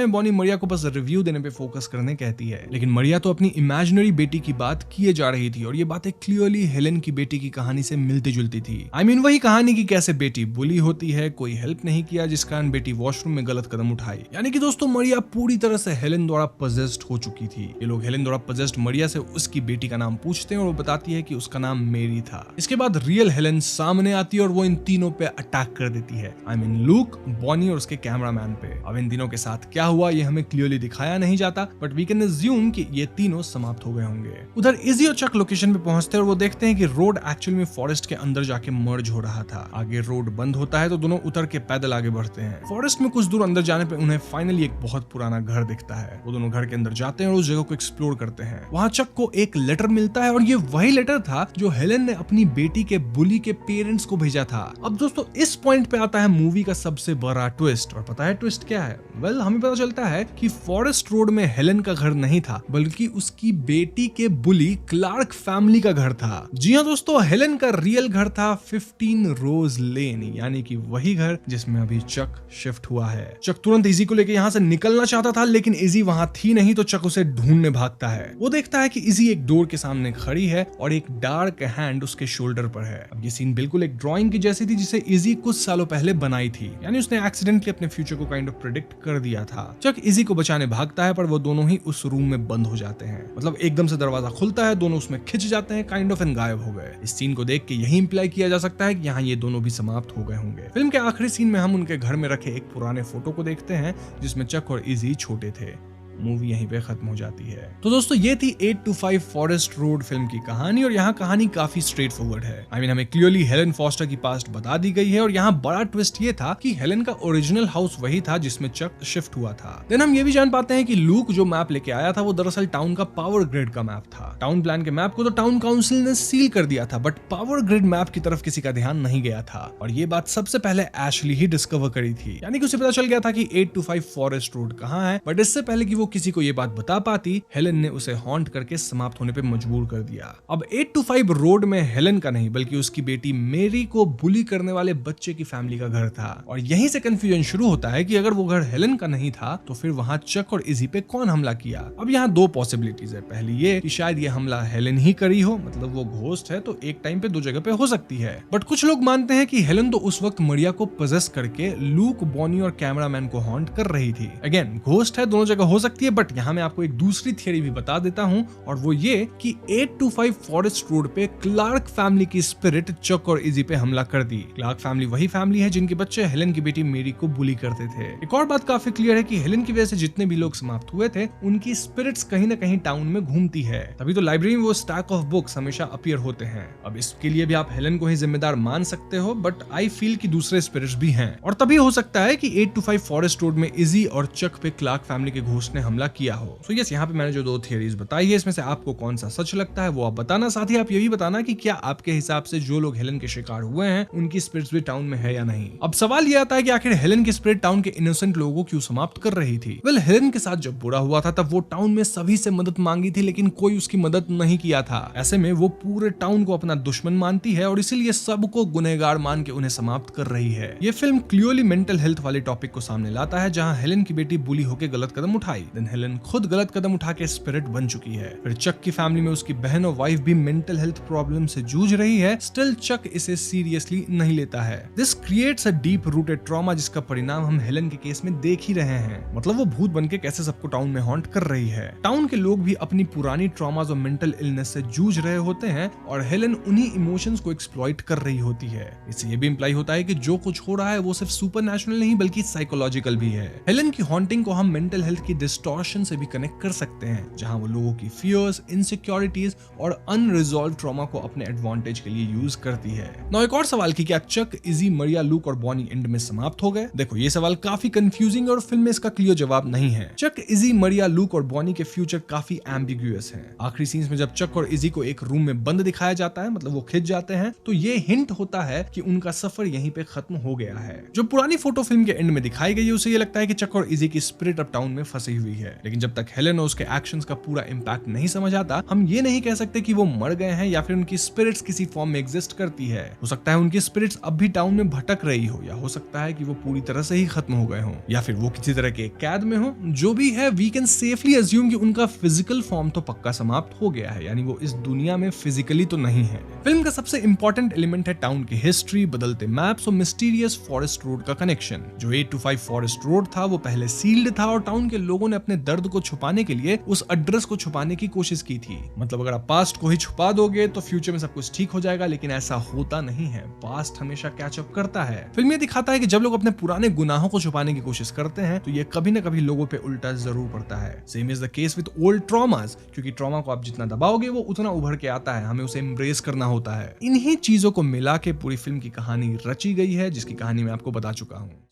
में बॉनी मारिया को बस रिव्यू देने पे फोकस करने कहती है, लेकिन मारिया तो अपनी इमेजिनरी बेटी की बात किए जा रही थी और ये बातें क्लियरली हेलेन की बेटी की कहानी से मिलती जुलती थी। आई मीन वही कहानी की कैसे बेटी बुली होती है, कोई हेल्प नहीं किया जिस कारण बेटी वॉशरूम में गलत कदम उठाई। यानी कि दोस्तों मारिया पूरी तरह से हेलेन द्वारा पजेस्ड हो चुकी थी। ये लोग हेलेन द्वारा पजेस्ड मारिया से उसकी बेटी का नाम पूछते हैं और वो बताती है कि उसका नाम मेरी था। इसके बाद रियल हेलेन सामने आती है और वो इन तीनों पे अटैक कर देती है। आई मीन लूक, बॉनी और उसके कैमरामैन पे। अब इन तीनों के साथ क्या हुआ ये हमें क्लियरली दिखाया नहीं जाता, बट वी कैन अज्यूम कि ये तीनों समाप्त हो गए होंगे। उधर इजी और चक लोकेशन पे पहुंचते हैं और वो देखते हैं कि रोड एक्चुअली में फॉरेस्ट के अंदर जाके मर्ज हो रहा था। आगे रोड बंद होता है तो दोनों उतर के पैदल आगे बढ़ते हैं। फॉरेस्ट में कुछ दूर अंदर जाने पे उन्हें फाइनली एक बहुत पुराना घर दिखता है। वो दोनों घर के अंदर जाते हैं और उस जगह को एक्सप्लोर करते हैं। वहाँ चक को एक लेटर मिलता है और ये वही लेटर था जो हेलेन ने अपनी बेटी के बुली के पेरेंट्स को भेजा था। अब दोस्तों इस पॉइंट पे आता है मूवी का सबसे बड़ा ट्विस्ट, और पता है ट्विस्ट क्या है? वेल, हमें पता चलता है कि फॉरेस्ट रोड में हेलेन का घर नहीं था बल्कि उसकी बेटी के बुली क्लार्क फैमिली का घर था। जी हाँ दोस्तों, हेलेन का रियल घर था 15 रोज लेन, यानी कि वही घर जिसमें अभी चक शिफ्ट हुआ है। चक तुरंत इजी को लेकर यहाँ से निकलना चाहता था, लेकिन इजी वहां थी नहीं, तो चक उसे ढूंढने भागता है। वो देखता है कि इजी एक डोर के सामने खड़ी है और एक डार्क हैंड उसके शोल्डर पर है। अब ये सीन बिल्कुल एक ड्राइंग की जैसी थी जिसे इजी कुछ सालों पहले बनाई थी, यानी उसने एक्सीडेंटली अपने फ्यूचर को काइंड ऑफ प्रेडिक्ट कर दिया था। चक इजी को बचाने भागता है पर वो दोनों ही उस रूम में बंद हो जाते हैं। मतलब एकदम से दरवाजा खुलता है, दोनों उसमें खिंच जाते हैं, काइंड ऑफ एंड गायब हो गए। इस सीन को देख के यही इंप्लाई किया जा सकता है कि यहाँ ये दोनों भी समाप्त हो गए होंगे। फिल्म के आखिरी सीन में हम उनके घर में रखे एक पुराने फोटो को देखते हैं जिसमें चक और इजी छोटे थे। मूवी यहीं पे खत्म हो जाती है। तो दोस्तों ये थी 825 फॉरेस्ट रोड फिल्म की कहानी, और यहाँ कहानी काफी स्ट्रेट फॉरवर्ड है। आई मीन हमें क्लियरली हेलेन फॉस्टर की पास्ट बता दी गई है, और यहाँ बड़ा ट्विस्ट ये था कि हेलेन का ओरिजिनल हाउस वही था जिसमें चक शिफ्ट हुआ था। देन हम ये भी जान पाते हैं कि लूक जो मैप लेके आया था वो दरअसल टाउन का पावर ग्रिड का मैप था। टाउन प्लान के मैप को तो टाउन काउंसिल ने सील कर दिया था, बट पावर ग्रिड मैप की तरफ किसी का ध्यान नहीं गया था, और ये बात सबसे पहले एशली ही डिस्कवर करी थी। यानी कि उसे पता चल गया था कि 825 फॉरेस्ट रोड कहाँ है, बट इससे पहले कि वो किसी को ये बात बता पाती, हेलेन ने उसे हॉन्ट करके समाप्त होने पे मजबूर कर दिया। अब 825 रोड में हेलेन का नहीं बल्कि उसकी बेटी मेरी को बुली करने वाले बच्चे की फैमिली का घर था, और यहीं से कंफ्यूजन शुरू होता है कि अगर वो घर हेलेन का नहीं था तो फिर वहां चक और इजी पे कौन हमला किया। अब यहाँ दो पॉसिबिलिटीज है। पहली ये कि शायद ये हमला हेलेन ही करी हो, मतलब वो घोस्ट है तो एक टाइम पे दो जगह पे हो सकती है, बट कुछ लोग मानते हैं कि हेलेन तो उस वक्त मारिया को पजेस करके लूक, बॉनी और कैमरामैन को हॉन्ट कर रही थी। अगेन घोस्ट है, दोनों जगह हो सकती सकती है, बट यहाँ मैं आपको एक दूसरी थियरी भी बता देता हूँ, और वो ये कि 825 फॉरेस्ट रोड पे क्लार्क फैमिली की स्पिरिट चक और इजी पे हमला कर दी। क्लार्क फैमिली वही फैमिली है जिनके बच्चे हेलन की बेटी मेरी को बुली करते थे। एक और बात काफी क्लियर है कि हेलन की वजह से जितने भी लोग समाप्त हुए थे उनकी स्पिरिट्स कहीं ना कहीं टाउन में घूमती है, तभी तो लाइब्रेरी में वो स्टैक ऑफ बुक्स हमेशा अपीयर होते हैं। अब इसके लिए भी आप हेलन को ही जिम्मेदार मान सकते हो, बट आई फील कि दूसरे स्पिरिट्स भी हैं, और तभी हो सकता है कि 825 फॉरेस्ट रोड में इजी और चक पे क्लार्क फैमिली के घोस्ट ने हमला किया हो। सो यस, यहाँ पे मैंने जो 2 थियरीज बताई है इसमें से आपको कौन सा सच लगता है वो आप बताना। साथ ही आप ये भी बताना कि क्या आपके हिसाब से जो लोग हेलन के शिकार हुए हैं उनकी स्पिरिट्स भी टाउन में है या नहीं। अब सवाल ये आता है कि आखिर हेलन की स्पिरिट टाउन के इनोसेंट लोगों को क्यों समाप्त कर रही थी। वेल, हेलन के साथ जब बुरा हुआ था तब वो टाउन में सभी से मदद मांगी थी, लेकिन कोई उसकी मदद नहीं किया था। ऐसे में वो पूरे टाउन को अपना दुश्मन मानती है और इसीलिए सबको गुनहगार मान के उन्हें समाप्त कर रही है। ये फिल्म क्लियरली मेंटल हेल्थ वाले टॉपिक को सामने लाता है, जहां हेलन की बेटी बुली होकर गलत कदम उठाई, देन हेलन खुद गलत कदम उठा के स्पिरिट बन चुकी है। फिर चक की फैमिली में उसकी बहन और वाइफ भी मेंटल हेल्थ प्रॉब्लम से जूझ रही है, स्टिल चक इसे सीरियसली नहीं लेता है। This creates a deep rooted trauma जिसका परिणाम हम हेलन के केस में देख ही रहे हैं। मतलब वो भूत बनके कैसे सबको टाउन में हॉन्ट कर रही है। टाउन के लोग भी अपनी पुरानी ट्रॉमास और मेंटल इलनेस से जूझ रहे होते हैं और हेलन उन्हीं इमोशंस को एक्सप्लॉइट कर रही होती है। इससे ये भी इंप्लाई होता है कि जो कुछ हो रहा है वो सिर्फ सुपरनैचुरल नहीं बल्कि साइकोलॉजिकल भी है। हेलन की हॉन्टिंग को हम मेंटल हेल्थ की डिस्टॉर्शन से भी कनेक्ट कर सकते हैं, जहां वो लोगों की फियर्स, इनसिक्योरिटीज और अनरिजॉल्व ट्रॉमा को अपने एडवांटेज के लिए यूज करती है। नाउ एक और सवाल कि क्या चक, इजी, मरिया, लूक और बॉनी एंड में समाप्त हो गए? देखो, ये सवाल काफी कंफ्यूजिंग और फिल्म में इसका क्लियर जवाब नहीं है। चक, इजी, मरिया, लूक और बॉनी के फ्यूचर काफी एम्बिग्यूअस हैं। आखिरी सीन्स में जब चक और इजी को एक रूम में बंद दिखाया जाता है, मतलब वो खिंच जाते हैं, तो ये हिंट होता है कि उनका सफर यहीं पे खत्म हो गया है। जो पुरानी फोटो फिल्म के एंड में दिखाई गई है उसे ये लगता है कि चक और इजी की स्पिरिट अब टाउन में फंसी हुई है, लेकिन जब तक हेलन और उसके एक्शंस का पूरा इंपैक्ट नहीं समझ आता, हम ये नहीं कह सकते कि वो मर गए हैं या फिर उनकी स्पिरिट्स किसी फॉर्म में एग्जिस्ट करती है। हो सकता है उनकी स्पिरिट्स अब भी टाउन में भटक रही हो, या हो सकता है कि वो पूरी तरह से ही खत्म हो गए हो, या फिर वो किसी तरह के कैद में हो। जो भी है, वी कैन सेफली अज्यूम कि उनका फिजिकल फॉर्म तो पक्का समाप्त हो गया है, यानी वो इस दुनिया में फिजिकली तो नहीं है। फिल्म का सबसे इंपॉर्टेंट एलिमेंट है टाउन की हिस्ट्री, बदलते मैप्स और मिस्टीरियस फॉरेस्ट रोड का कनेक्शन। जो 825 फॉरेस्ट रोड था वो पहले सील्ड था और टाउन के लोगों ने अपने दर्द को छुपाने के लिए उस एड्रेस को छुपाने की कोशिश की थी। मतलब अगर आप पास्ट को ही छुपा दोगे तो फ्यूचर में सब कुछ ठीक हो जाएगा, लेकिन ऐसा होता नहीं है। पास्ट हमेशा कैचअप करता है। फिल्म ये दिखाता है कि जब लोग अपने पुराने गुनाहों को छुपाने की कोशिश करते हैं तो ये कभी ना कभी लोगों पे उल्टा जरूर पड़ता है। Same is the case with old traumas, क्योंकि ट्रॉमा को आप जितना दबाओगे वो उतना उभर के आता है, हमें उसे एम्ब्रेस करना होता है। इन्हीं चीजों को मिला के पूरी फिल्म की कहानी रची गई है, जिसकी कहानी मैं आपको बता चुका हूँ।